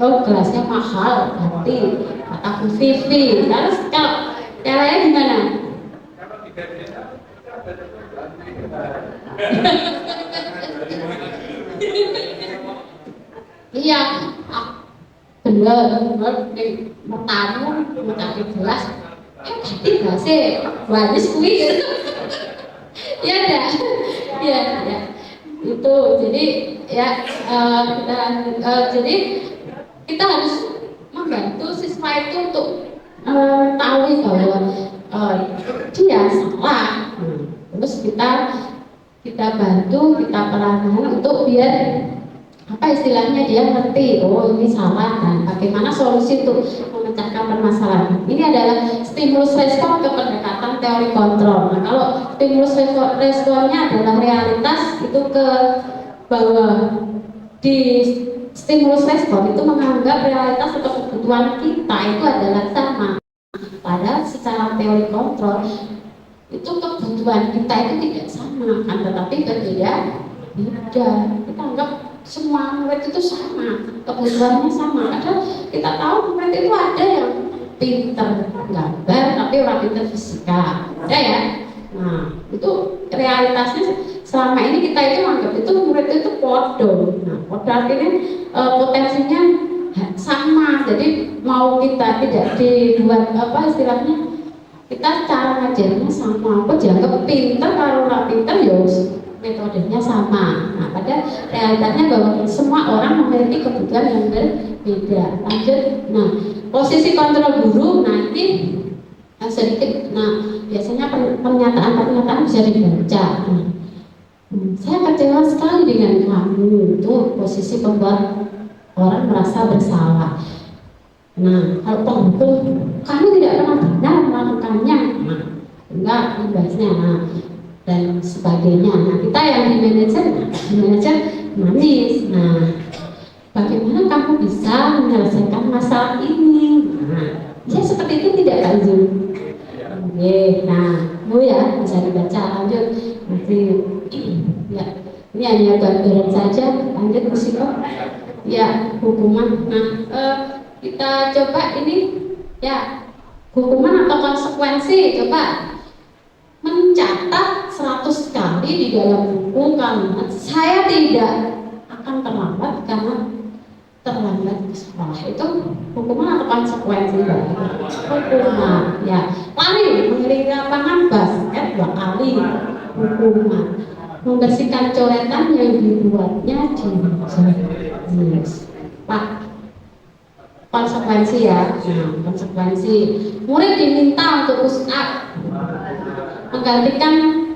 Oh, gelasnya mahal, ganti. Kata Bu Vivi. Terus kalau caranya gimana? Iya, bener, mau tamu, mau cari gelas, ganti gelasnya, waris kuih. Ya dah, ya. Itu jadi ya jadi kita harus membantu siswa itu untuk tahu bahwa dia salah. Terus kita bantu, kita perankan untuk biar apa istilahnya dia ngerti, oh ini salah dan bagaimana solusi untuk memecahkan permasalahan. Ini adalah stimulus respon ke pendekatan teori kontrol. Nah, kalau stimulus responnya adalah realitas itu ke bahwa di stimulus respon itu menganggap realitas atau kebutuhan kita itu adalah sama. Padahal secara teori kontrol itu kebutuhan kita itu tidak sama, kan, tetapi berbeda. Kita anggap semua murid itu sama, kebutuhannya sama. Padahal kita tahu murid itu ada yang pinter gambar tapi orang pinter fisika, ada ya. Nah, itu realitasnya selama ini kita itu anggap itu murid itu podo. Nah, podo artinya potensinya sama. Jadi mau kita tidak dibuat apa istilahnya, kita cara ngajarnya sama. Aku dianggap pinter, kalau nggak pinter ya metodenya sama. Nah, pada realitanya bahwa semua orang memiliki kebutuhan yang berbeda. Lanjut. Nah, posisi kontrol guru nanti sedikit. Nah, biasanya pernyataan bisa dibaca. Nah, saya kecewa sekali dengan kamu. Itu posisi pembuat orang merasa bersalah. Nah, kalau penghukum, kamu tidak pernah benar melakukannya. Nah, enggak, dibahasnya. Nah, dan sebagainya. Nah, kita yang di manajer manis. Nah, bagaimana kamu bisa menyelesaikan masalah ini? Nah, ya seperti itu tidak Kak Zul. Oke, nah, ya bisa dibaca. Lanjut. Nanti, ya, ini hanya gambaran saja. Lanjut musiko. Ya, hukuman. Nah, kita coba ini, ya, hukuman atau konsekuensi. Coba mencatat 100 kali di dalam buku kalimat saya tidak akan terlambat karena terlambat ke sekolah. Itu hukuman atau konsekuensi? Hukuman, ya. Lari mengelilingi lapangan basket 2 kali, hukuman. Membersihkan coretan yang dibuatnya di Pak, konsekuensi ya. Nah, konsekuensi murid diminta untuk push up, menggantikan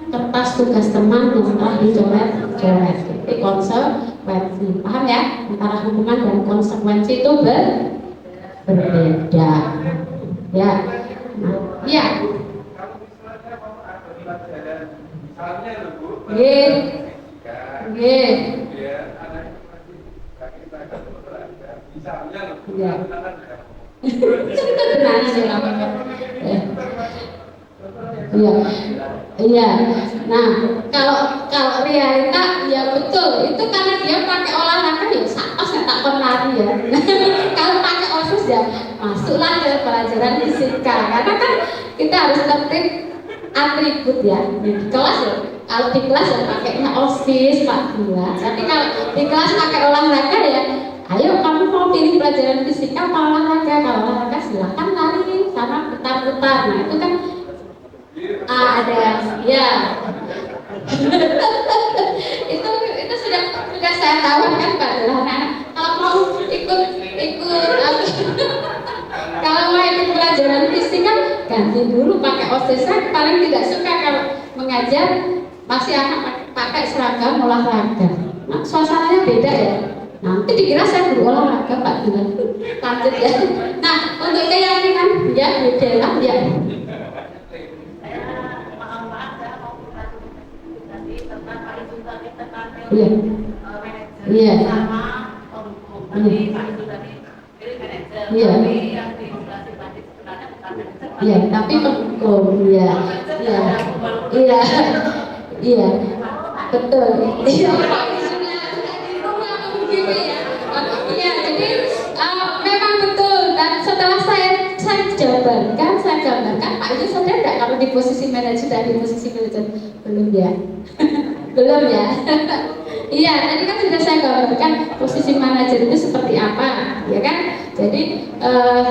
kertas tugas teman yang telah dicoret-coret. Itu konsekuensi. Paham ya? Antara hukuman dan konsekuensi itu berbeda. Ya. Nah, ya. Nggih. Nggih. Ya. Iya, iya. Nah, kalau realita ya betul. Itu karena dia pakai olahraga ya saos ya tak lari ya. Kalau pakai OSIS ya masuklah ke pelajaran fisika. Karena kan kita harus tertib atribut ya. Di kelas ya. Kalau di kelas ya pakainya OSIS 14. Tapi kalau di kelas pakai olahraga ya, ayo kamu mau pilih pelajaran fisika apa olahraga? Kalau olahraga silakan lari sama putar-putar. Nah, itu kan ada ya. itu sudah saya tawarkan pada anak-anak. Kalau mau ikut kalau mau ikut pelajaran fisika ganti dulu pakai OSIS. Saya paling tidak suka kalau mengajar masih anak pakai seragam olahraga. Nah, suasananya beda ya. Nanti dikira saya guru olahraga Pak Dilan. Lanjut ya. Nah, untuk keyakinan ya beda lah ya. Iya. Iya. Iya. Iya, tapi penghukum ya. Iya. Iya. Iya. Betul. Iya. Iya, jadi memang betul. Dan setelah saya gambarkan, Pak itu sadar nggak kalau di posisi manajer dan di posisi manajer belum ya? Belum ya? Iya, tadi kan sudah saya gambarkan posisi manajer itu seperti apa, ya kan? Jadi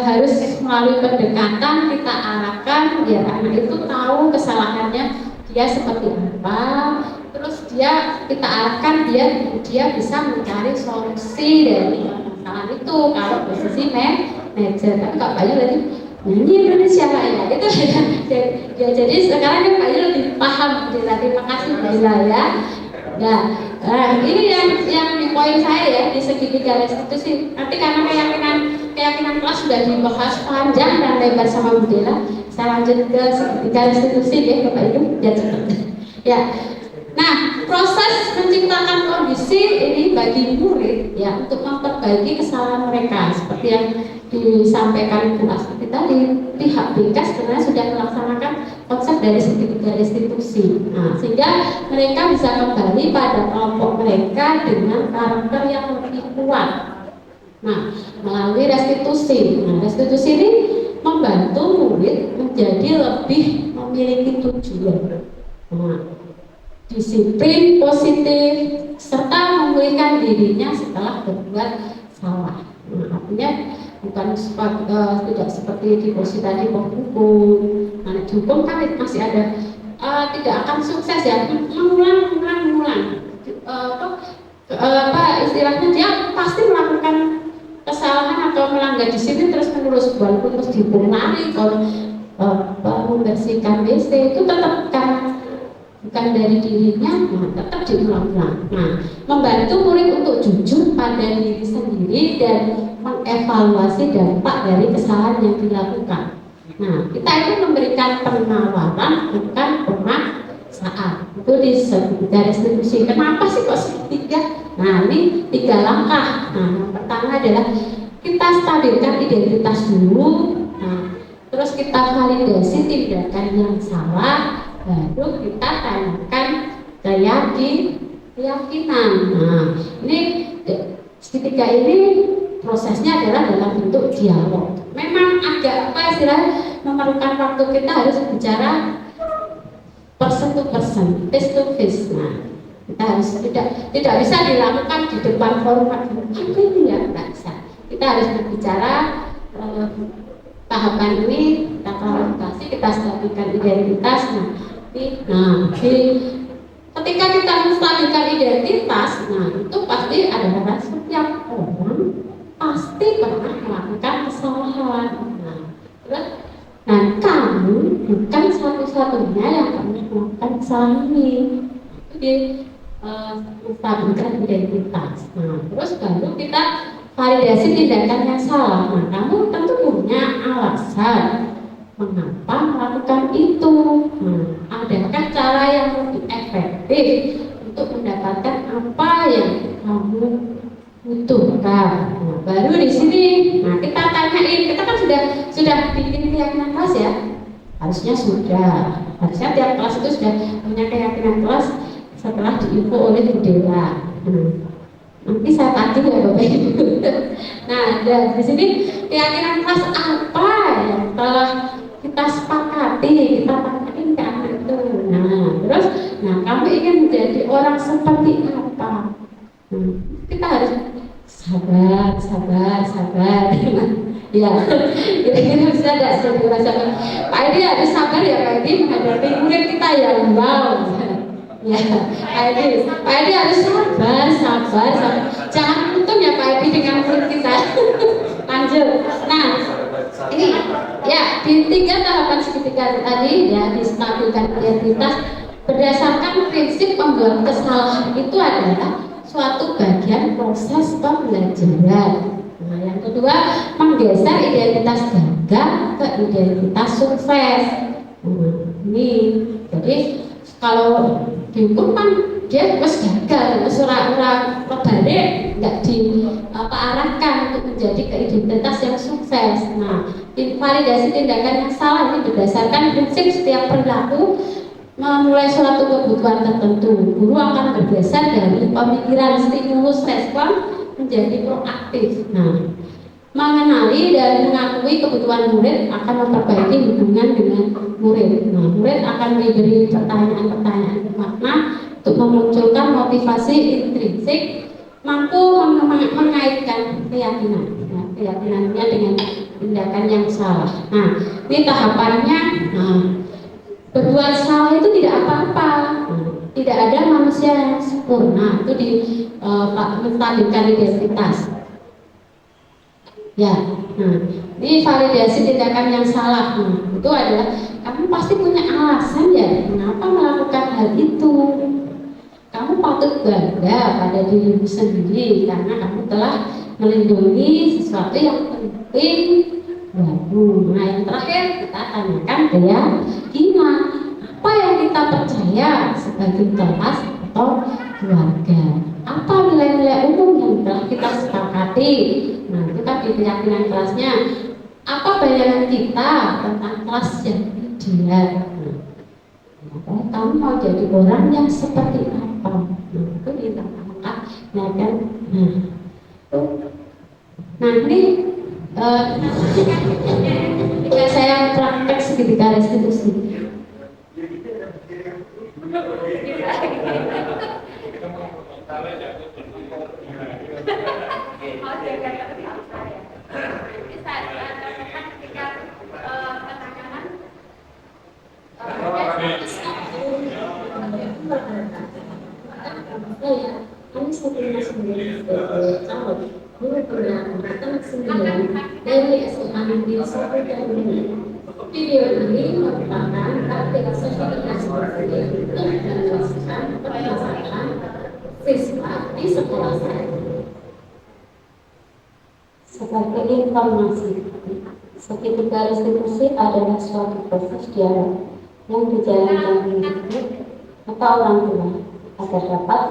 harus melalui pendekatan kita arahkan biar anak itu tahu kesalahannya dia seperti apa. Terus kita arahkan dia bisa mencari solusi dari masalah itu kalau posisi manajer. Kan Kak Bayu tadi ini Indonesia ya itu ya, jadi sekarang kan Bayu lebih paham. Terima kasih Bila ya. Nah, ini yang di poin saya ya di segitiga restitusi. Nanti karena keyakinan kelas sudah dibahas panjang dan lebar sama Bu Dela, saya lanjut ke segitiga restitusi ya Bapak Ibu biar cepat. Ya. Nah, proses menciptakan kondisi ini bagi murid ya untuk memperbaiki kesalahan mereka seperti yang disampaikan Bu Astuti tadi. Pihak BK sebenarnya sudah melaksanakan konsep dari segitiga restitusi. Nah, sehingga mereka bisa kembali pada kelompok mereka dengan karakter yang lebih kuat. Nah, melalui restitusi. Nah, restitusi ini membantu murid menjadi lebih memiliki tujuan. Nah, disiplin positif, serta memulihkan dirinya setelah berbuat salah. Nah, artinya bukan tidak seperti di posisi tadi penghukum. Nah, dihukum kan masih ada tidak akan sukses ya, mengulang. Istilahnya dia pasti melakukan kesalahan atau melanggar disiplin terus menerus, walaupun terus dihukum lari kalau membersihkan WC itu tetap kan bukan dari dirinya, tetap diulang-ulang. Nah, membantu murid untuk jujur pada diri sendiri dan mengevaluasi dampak dari kesalahan yang dilakukan. Nah, kita itu memberikan penawaran bukan pemaksaan. Itu disebut restitusi. Kenapa sih kok segitiga? Nah, ini 3 langkah. Nah, yang pertama adalah kita stabilkan identitas dulu. Nah, terus kita validasi tindakan yang salah, baru kita tanyakan keyakinan. Nah, ini segitiga ini prosesnya adalah dalam bentuk dialog. Memang agak memerlukan waktu, kita harus bicara person to person, face to face. Nah, kita harus tidak bisa dilakukan di depan forum ini ya, nggak bisa. Kita harus berbicara tahapan ini, kita klarifikasi, kita stabilkan identitas. Ketika kita menstabilkan identitas, nah itu pasti adalah setiap orang pasti pernah melakukan kesalahan. Nah, kamu bukan satu-satunya yang pernah melakukan kesalahan ini. Itu di menstabilkan identitas. Nah, terus baru kita validasi tindakan yang salah. Nah, kamu tentu punya alasan mengapa melakukan itu. Nah, adakah cara yang lebih efektif untuk mendapatkan apa yang kamu butuhkan? Nah, baru di sini, nah kita tanyain, kita kan sudah bikin keyakinan kelas ya, harusnya harusnya tiap kelas itu sudah punya keyakinan kelas setelah diinfo oleh Bu Dewa. Nanti saya tagih ya Bapak Ibu. Nah, di sini keyakinan kelas apa yang telah kita sepakati, kita tanyain ke anak itu. Nah, terus, kamu ingin menjadi orang seperti apa? Kita harus sabar. Ya, kira-kira bisa tidak jadi orang sabar. Pak Edi harus sabar ya Pak Edi menghadapi murid kita yang wow. Ya, Pak Edi harus sabar. Jangan untung ya Pak Edi dengan murid kita. Lanjut. Nah, ini ya di 3 tahapan segitiga tadi ya, distabilkan identitas berdasarkan prinsip pembuat kesalahan itu adalah suatu bagian proses pembelajaran. Nah, yang kedua, menggeser identitas gagal ke identitas sukses. Ini jadi kalau dihukum kan dia terus gagal, terus orang terbalik, nggak diarahkan untuk menjadi ke identitas yang sukses. Nah, validasi tindakan yang salah ini berdasarkan prinsip setiap perilaku memulai suatu kebutuhan tertentu. Guru akan bergeser dari pemikiran stimulus respon menjadi proaktif. Nah, mengenali dan mengakui kebutuhan murid akan memperbaiki hubungan dengan murid. Nah, murid akan diberi pertanyaan-pertanyaan bermakna untuk memunculkan motivasi intrinsik, mampu mengaitkan keyakinan, keyakinannya dengan tindakan yang salah. Nah, ini tahapannya. Nah, berbuat salah itu tidak apa-apa. Tidak ada manusia yang sempurna. Itu menstabilkan identitas. Ya, nah, ini validasi tindakan yang salah. Itu adalah kamu pasti punya alasan ya mengapa melakukan hal itu. Kamu patut bangga pada dirimu sendiri karena kamu telah melindungi sesuatu yang penting baru. Nah, yang terakhir kita tanyakan keyakinan. Apa yang kita percaya sebagai kelas atau keluarga? Apa nilai-nilai umum yang telah kita sepakati? Nah, itu kan di keyakinan kelasnya. Apa bayangan kita tentang kelas yang ideal? Kamu mau jadi orang yang seperti apa? Nah, itu ditangkap. Nah, kan? Nah, ini jika saya praktek segitiga restitusi. Kami sebelumnya sebagai calon guru pembinaan sembilan dari SMA Negeri 1 Jambi. Video ini merupakan sertifikasi untuk menjelaskan permasalahan siswa di sekolah saya. Sebagai informasi, segitiga restitusi adalah suatu proses dialog yang dijalankan ibu atau orang tua agar dapat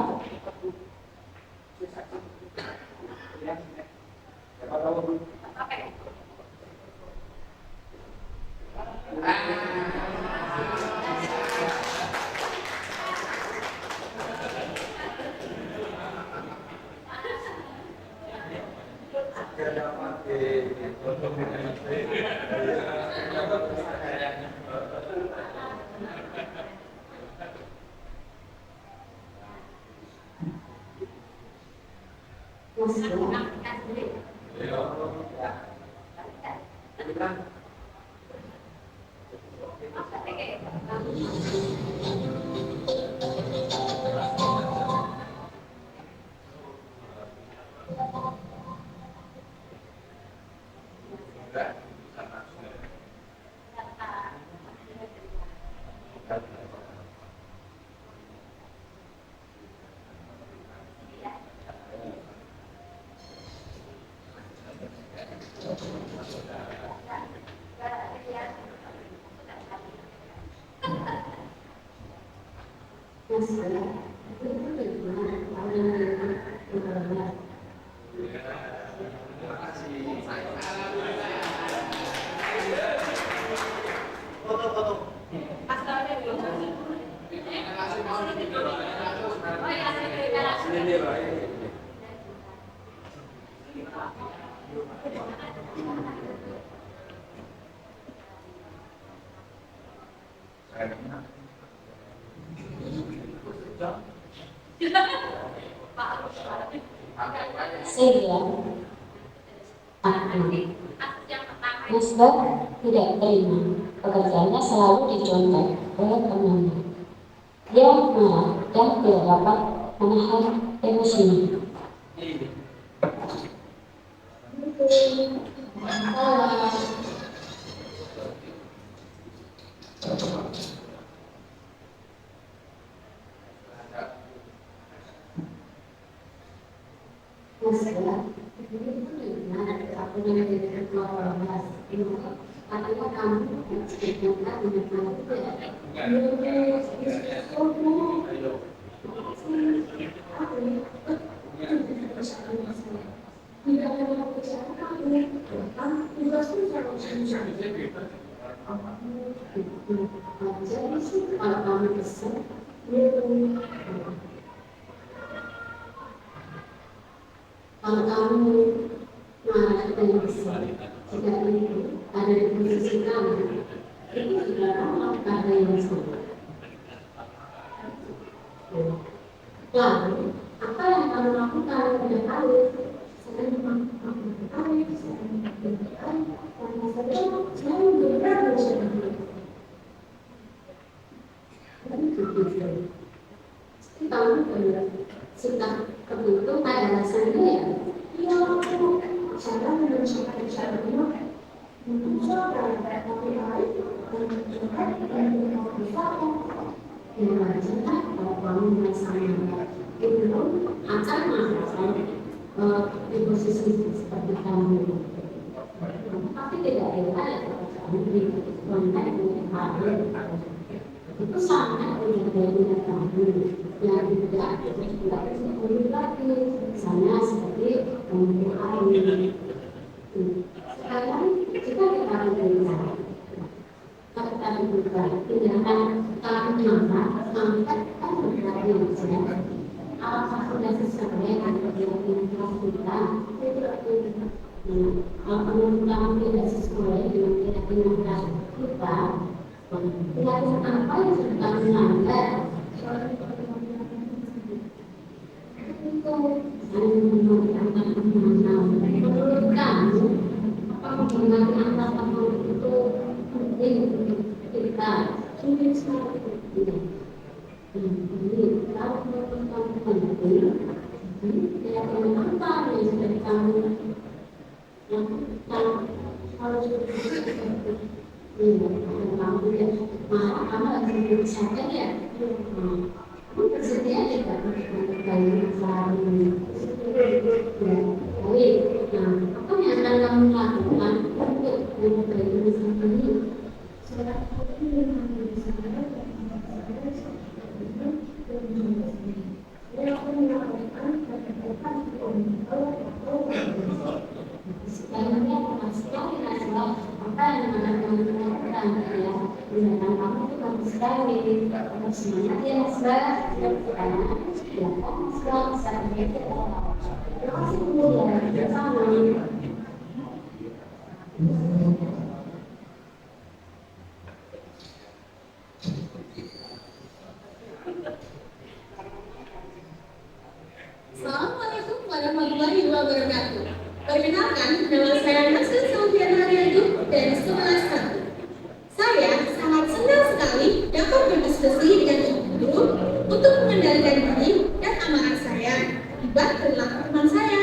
Nasbah tidak terima, pekerjaannya selalu dicontek oleh temannya. Dia marah dan tidak dapat menahan emosinya. Kalau kamu marah dan kesal, jika itu ada di posisi kamu, itu sudah kamu lakukan hal yang sama. Lalu, apa yang kamu lakukan pada kali? Saya melakukan kali, saya melakukan kali, karena saya memberikan seperti itu. Kamu benar, sudah kebentuk ada alasannya ya? Iya, cara menunjukkan caranya menunjukkan tapi lain menunjukkan dan menunjukkan yang wajibnya kalau kamu bersama itu akan melakukan di posisi seperti kamu, tapi tidak ada kamu di kontak dengan hadir itu sangat berbeda kamu yang tidak boleh lagi misalnya seperti minum air. Sekarang kita lihat kata buka tindakan tangan angkat kan berarti misalnya apakah sudah sesuai dengan kegiatan kita kalau kamu tidak sesuai dengan kegiatan kita kegiatan apa yang sudah kamu langgar untuk kita ingin sekali ini kalau menurut penting keyakinan apa yang sudah kamu yang harus kamu ya malah kamu lagi berbicara ya bersedia tidak untuk selalu baik. Nah, apa yang akan kamu lakukan untuk memperbaiki ini? Sebenarnya sekali nasional apa yang akan kamu lakukan ya? Tindakan kamu itu bagus sekali, semuanya dia sebenarnya ya kan selalu saat itu terima kasih kemudian sama. Assalamualaikum warahmatullahi wabarakatuh. Perkenalkan, nama saya Nasir Saudiana Haryadi dari 11 Saya sangat senang sekali dapat berdiskusi dengan Ibu Guru untuk mengendalikan diri dan amarah saya akibat perilaku teman saya.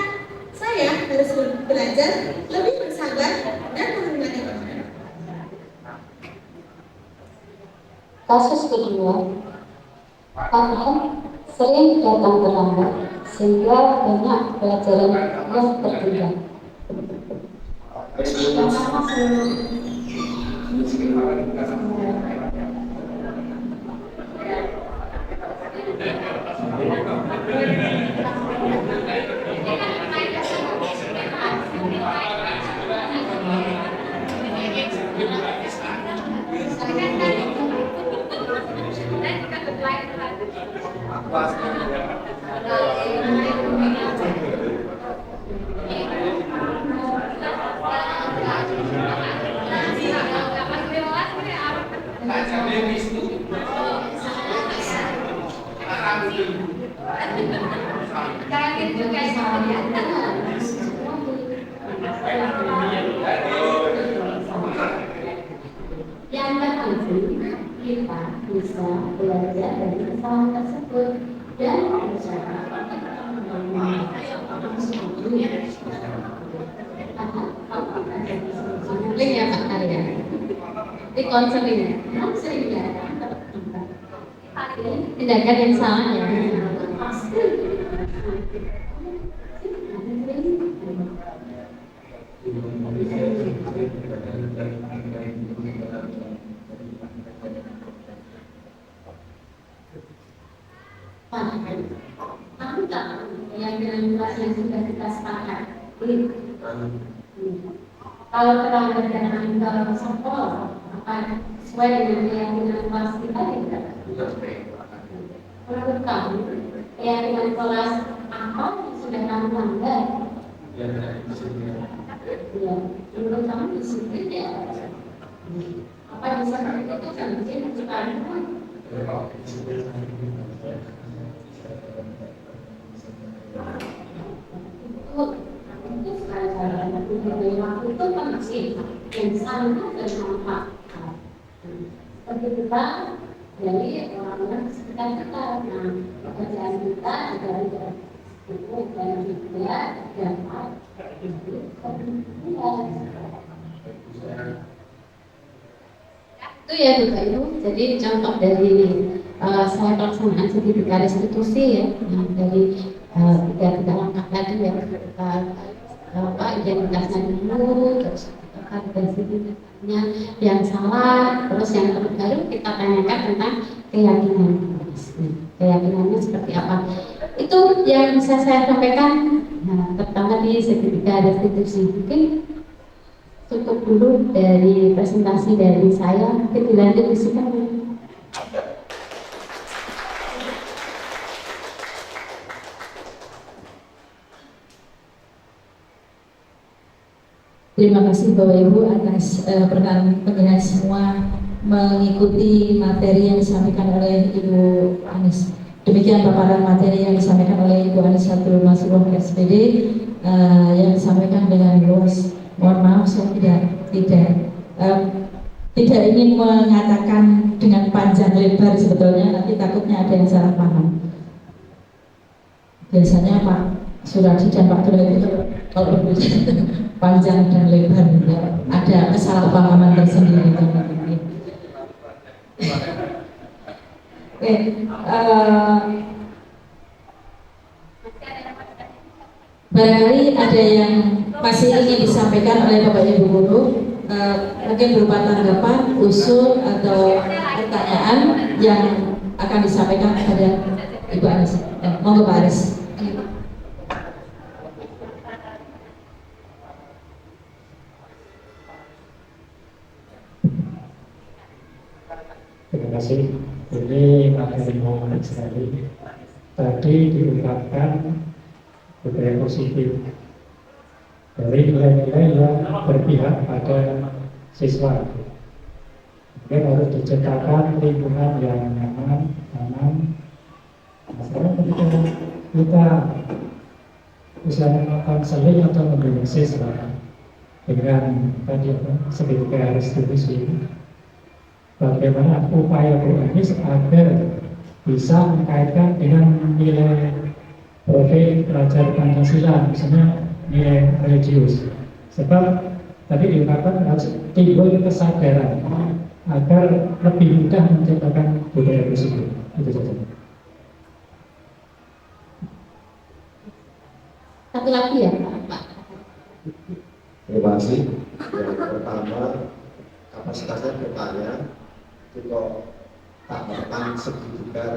Saya harus belajar lebih bersabar dan menghormati orang. Kasus kedua, Farhan sering datang terlambat sehingga banyak pelajaran yang tertinggal. Yang terpenting kita bisa belajar dari kesalahan tersebut dan berusaha konseling ya Pak Arya, di konseling ya tindakan yang salah ya pasti. Kamu tahu keyakinan kelas yang sudah kita sepakati? Kalau terlambat dan kalau sekolah, apa sesuai dengan keyakinan kelas kita tidak? Menurut kamu, keyakinan kelas apa yang sudah kamu langgar? Ya, menurut kamu disiplin ya? Apa bisa itu kan mungkin sekali pun? Itu pelajaran waktu itu penting yang sangat bermanfaat. Seperti kita dari orang-orang sekitar kita, nah pekerjaan kita adalah itu dan juga dapat itu ya Bapak Ibu. Jadi contoh dari saya pelaksanaan sertifikat restitusi ya, dari tiga langkah tadi ya, identitasnya dulu, terus identitasnya yang salah, terus yang terbaru kita tanyakan tentang keyakinannya seperti apa. Itu yang bisa saya sampaikan, pertama di sertifikat restitusi. Mungkin cukup dulu dari presentasi dari saya, mungkin dilanjut di sini. Terima kasih Bapak Ibu atas perkenan semua mengikuti materi yang disampaikan oleh Ibu Anis. Demikian paparan materi yang disampaikan oleh Ibu Anis Satul Masruh SPD yang disampaikan dengan luas. Mohon maaf saya tidak tidak ingin mengatakan dengan panjang lebar sebetulnya, nanti takutnya ada yang salah paham. Biasanya Pak Suradi dan Pak Dura itu kalau berbicara panjang dan lebar ya, ada kesalahpahaman tersendiri. Oke, barangkali ada yang masih ingin disampaikan oleh Bapak Ibu Guru, mungkin berupa tanggapan, usul atau pertanyaan yang akan disampaikan kepada Ibu Aris. Monggo Pak Aris. Terima kasih. Ini materi yang menarik sekali. Tadi diungkapkan budaya positif dari nilai-nilai yang berpihak pada siswa. Mungkin harus diciptakan lingkungan yang nyaman, aman. Nah, sekarang ketika kita bisa melakukan konseling atau membimbing siswa dengan tadi sebagai restitusi, bagaimana upaya Proanis agar bisa mengkaitkan dengan nilai profil pelajar Pancasila, misalnya nilai religius. Sebab tadi diungkapkan harus timbul kesadaran agar lebih mudah menciptakan budaya tersebut. Itu saja. Satu lagi ya Pak. Terima kasih. Yang pertama, kapasitasnya bertanya, itu kok tahapan segitiga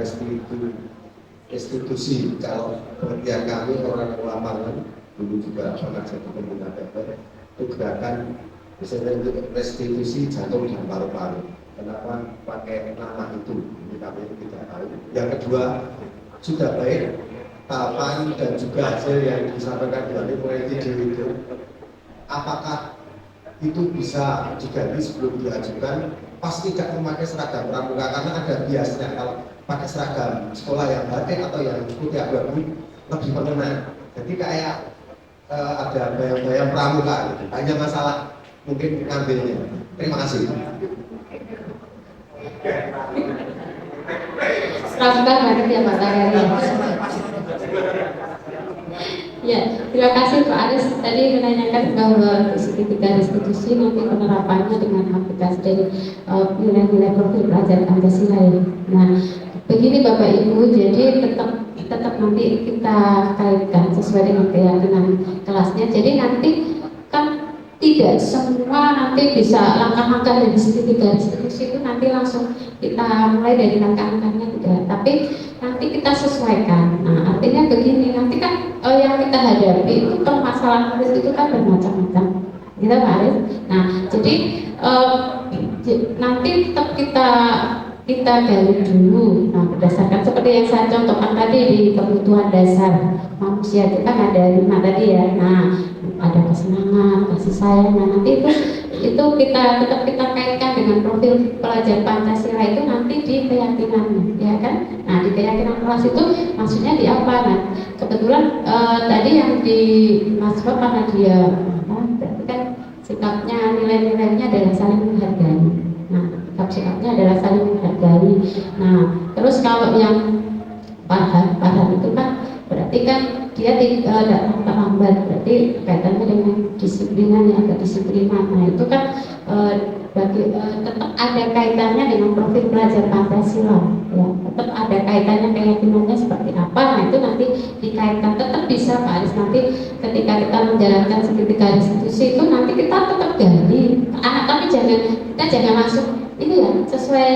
restitusi. Kalau pengertian kami orang lapangan dulu juga pernah jadi pembina paper, itu gerakan misalnya untuk restitusi jantung dan paru-paru. Kenapa pakai nama itu? Ini kami tidak tahu. Yang kedua, sudah baik tahapan dan juga hasil yang disampaikan dari peneliti itu, apakah itu bisa diganti sebelum diajukan? Pas tidak memakai seragam pramuka, karena ada biasnya kalau pakai seragam sekolah yang batik atau yang putih abu-abu lebih mengenai. Jadi kayak ada bayang-bayang pramuka gitu. Hanya masalah mungkin ngambilnya. Terima kasih. Pramuka banget ya Pak Karyadi. Ya, terima kasih Pak Aris. Tadi menanyakan bahwa segitiga restitusi nanti penerapannya dengan aplikasi dari nilai-nilai profil pelajar Pancasila ya. Nah, begini Bapak Ibu, jadi tetap nanti kita kaitkan sesuai dengan keyakinan kelasnya. Jadi nanti kan tidak semua nanti bisa langkah-langkah dari segitiga restitusi itu nanti langsung kita mulai dari langkah-langkahnya tidak, tapi nanti kita sesuaikan. Nah, artinya begini, nanti kan yang kita hadapi itu permasalahan itu kan bermacam-macam, gitu Pak Aris. Nah, jadi nanti tetap kita gali dulu. Nah, berdasarkan seperti yang saya contohkan tadi di kebutuhan dasar manusia kita ada 5 tadi ya. Nah, ada kesenangan, kasih sayang. Nah, nanti itu kita tetap kita kaitkan dengan profil pelajar Pancasila itu nanti di keyakinan, ya kan? Nah, di keyakinan kelas itu maksudnya di apa? Nah, kebetulan tadi yang di mahasiswa karena dia berarti kan sikapnya, nilai-nilainya adalah saling menghargai. Nah, sikapnya adalah saling menghargai. Nah, terus kalau yang paham itu kan berarti kan dia tidak terlambat, berarti kaitannya dengan disiplinan ya, kedisiplinan. Nah, itu kan tetap ada kaitannya dengan profil pelajar Pancasila ya, tetap ada kaitannya keyakinannya seperti apa. Nah, itu nanti dikaitkan, tetap bisa Pak Aris nanti ketika kita menjalankan segitiga restitusi itu nanti kita tetap gali anak, tapi kita jangan masuk ini ya sesuai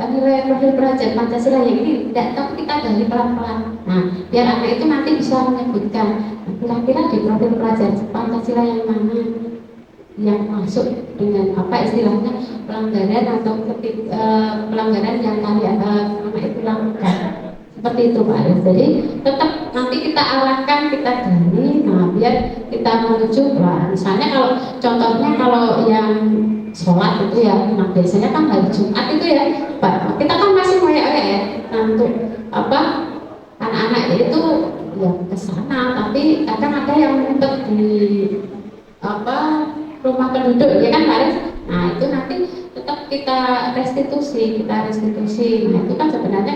nilai profil pelajar Pancasila yang ini tidak, tapi kita gali pelan-pelan. Nah, biar anak itu nanti bisa menyebutkan kira-kira di profil pelajar Pancasila yang mana yang masuk dengan apa istilahnya pelanggaran atau pelanggaran yang kali anak itu lakukan. Seperti itu Pak Aris. Jadi tetap nanti kita arahkan, kita gali. Nah, biar kita menuju misalnya kalau contohnya kalau yang sholat itu ya, nah biasanya kan hari Jumat itu ya Pak, kita kan masih ya. Nah, untuk anak-anak itu ya ke sana, tapi kadang ada yang ngumpet di rumah penduduk ya kan Pak Aris. Nah itu nanti tetap kita restitusi. Nah itu kan sebenarnya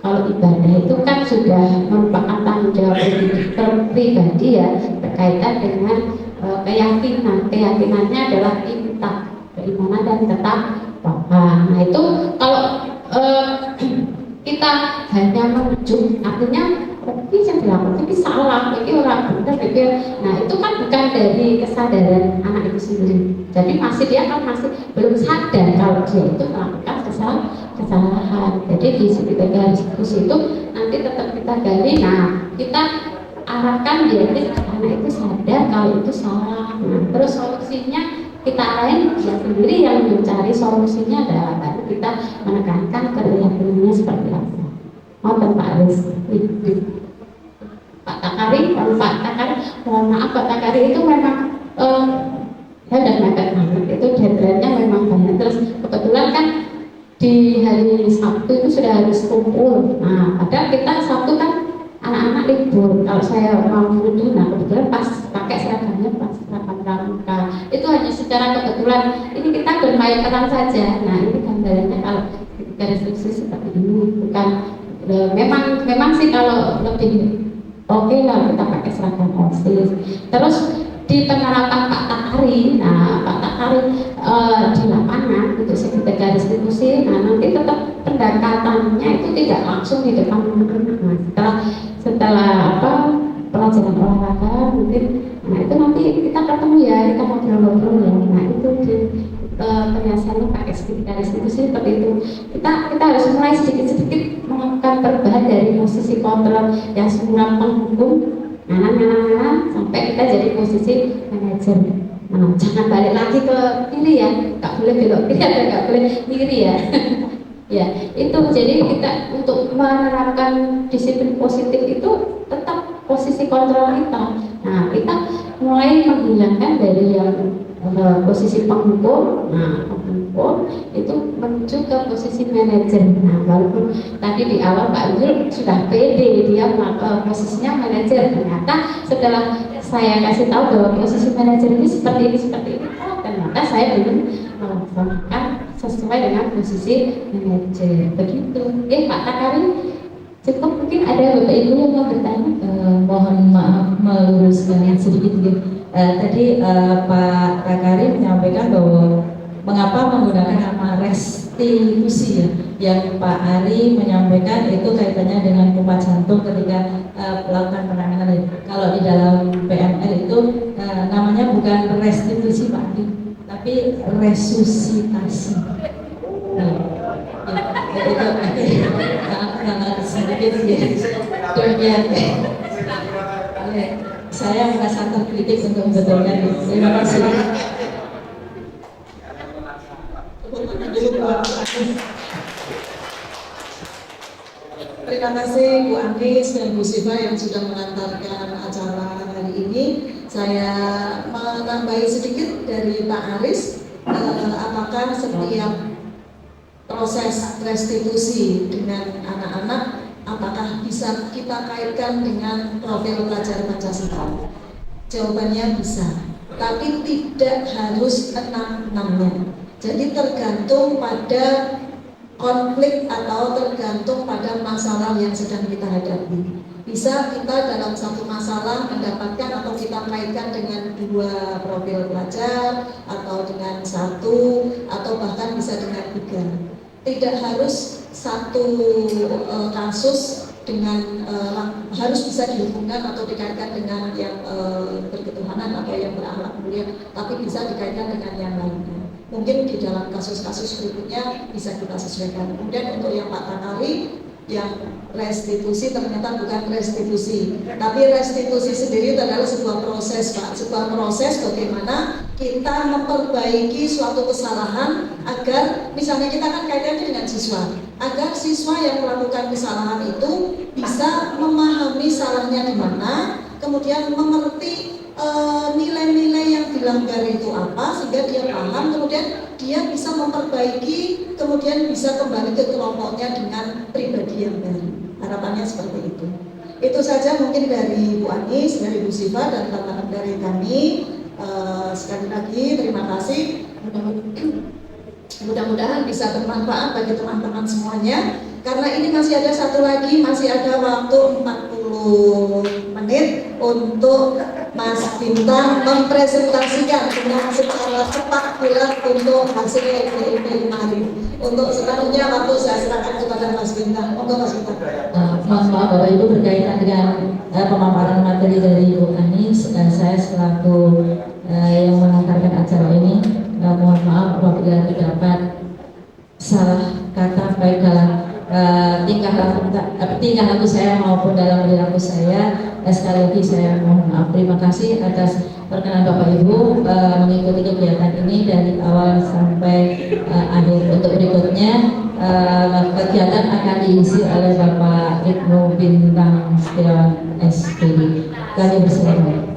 kalau ibadah itu kan sudah merupakan tanggung jawab pribadi ya, berkaitan dengan keyakinannya adalah iman, keimanan dan tetap nah itu kalau kita hanya merujuk, artinya ini yang dilakukan ini salah, ini orang benar, nah itu kan bukan dari kesadaran anak itu sendiri. Jadi dia kan masih belum sadar kalau dia itu melakukan kesalahan. Jadi di garis diskusi itu nanti tetap kita gali. Nah kita arahkan dia anak itu sadar kalau itu salah. Nah, terus solusinya kita arahin dia sendiri yang mencari solusinya adalah tadi kita menekankan keyakinannya seperti apa. Mohon Pak Aris, Pak Takari, mohon maaf Pak Takari itu memang saya udah mepet banget, itu deadline-nya memang banyak. Terus kebetulan kan di hari Sabtu itu sudah harus kumpul. Nah, padahal kita Sabtu kan anak-anak libur. Kalau saya mau menuju, nah kebetulan pas pakai seragamnya pas seragam pramuka. Itu hanya secara kebetulan. Ini kita bermain terang saja. Nah, ini gambarannya kalau garis diskusi seperti ini bukan. Memang sih kalau lebih oke lah kita pakai seragam OSIS. Terus di penerapan Pak Takari, nah Pak Takari di lapangan untuk sekretariat restitusi, nah nanti tetap pendekatannya itu tidak langsung di depan anak-anak. Nah, setelah pelajaran olahraga mungkin, nah itu nanti kita ketemu ya, kita ngobrol-ngobrol ya. Nah itu di penjelasannya pakai sekretariat restitusi seperti itu. Kita harus mulai sedikit-sedikit melakukan perubahan dari posisi kontrol yang semula penghukum sampai kita jadi posisi manajer. Nah, jangan balik lagi ke kiri ya, nggak boleh belok kiri atau nggak boleh kiri ya. Ya, itu jadi kita untuk menerapkan disiplin positif itu tetap posisi kontrol kita. Nah, kita mulai menghilangkan dari yang posisi penghukum, penghukum itu menuju ke posisi manajer. Nah, walaupun tadi di awal Pak Yul sudah pede dia posisinya manajer, ternyata setelah saya kasih tahu bahwa posisi manajer ini seperti ini, ternyata saya belum melaksanakan sesuai dengan posisi manajer. Begitu. Pak Takari, cukup mungkin ada Bapak Ibu yang mau bertanya. Mohon maaf meluruskan sedikit. Tadi Pak Takari menyampaikan bahwa mengapa menggunakan nama restitusi ya, yang Pak Ari menyampaikan itu kaitannya dengan kumpat jantung ketika melakukan penanganan. Kalau di dalam PML itu namanya bukan restitusi Pak Ari, tapi resusitasi. Itu sedikit demikian. Saya merasa terkritik untuk membetulkan itu. Terima kasih. Terima kasih Bu Andis dan Bu Siva yang sudah mengantarkan acara hari ini. Saya menambahi sedikit dari Pak Aris. Apakah setiap proses restitusi dengan anak-anak apakah bisa kita kaitkan dengan profil pelajar Pancasila? Jawabannya bisa, tapi tidak harus enam-enamnya. Jadi tergantung pada konflik atau tergantung pada masalah yang sedang kita hadapi. Bisa kita dalam satu masalah mendapatkan atau kita kaitkan dengan 2 profil pelajar, atau dengan 1, atau bahkan bisa dengan 3. Tidak harus satu kasus dengan harus bisa dihubungkan atau dikaitkan dengan yang berketuhanan atau yang berakhlak mulia, tapi bisa dikaitkan dengan yang lainnya. Mungkin di dalam kasus-kasus berikutnya bisa kita sesuaikan. Kemudian untuk yang Pak Takari, yang restitusi ternyata bukan restitusi, tapi restitusi sendiri itu adalah sebuah proses Pak, sebuah proses bagaimana kita memperbaiki suatu kesalahan agar misalnya kita kan kaitannya dengan siswa, agar siswa yang melakukan kesalahan itu bisa memahami salahnya di mana, kemudian mengerti nilai-nilai yang dilanggar itu apa sehingga dia paham, kemudian dia bisa memperbaiki, kemudian bisa kembali ke kelompoknya dengan pribadi yang baru. Harapannya seperti itu. Itu saja mungkin dari Bu Anis, dari Bu Siva, dan teman-teman dari kami. Sekali lagi terima kasih. Mudah-mudahan bisa bermanfaat bagi teman-teman semuanya. Karena ini masih ada satu lagi, masih ada waktu 40 menit untuk Mas Bintang mempresentasikan dengan secara cepat kilat untuk hasil LPIP kemarin. Untuk selanjutnya waktu saya serahkan kepada Mas Bintang. Monggo Mas Bintang. Mohon maaf Bapak Ibu berkaitan dengan pemaparan materi dari Ibu Anis, saya selaku yang mengantarkan acara ini, mohon maaf apabila terdapat salah kata baik dalam tingkah laku saya maupun dalam perilaku saya. Sekali lagi saya mohon maaf. Terima kasih atas perkenan Bapak Ibu mengikuti kegiatan ini dari awal sampai akhir. Untuk berikutnya kegiatan akan diisi oleh Bapak Ibnu Bintang Setiawan SPD. Kami bersilakan.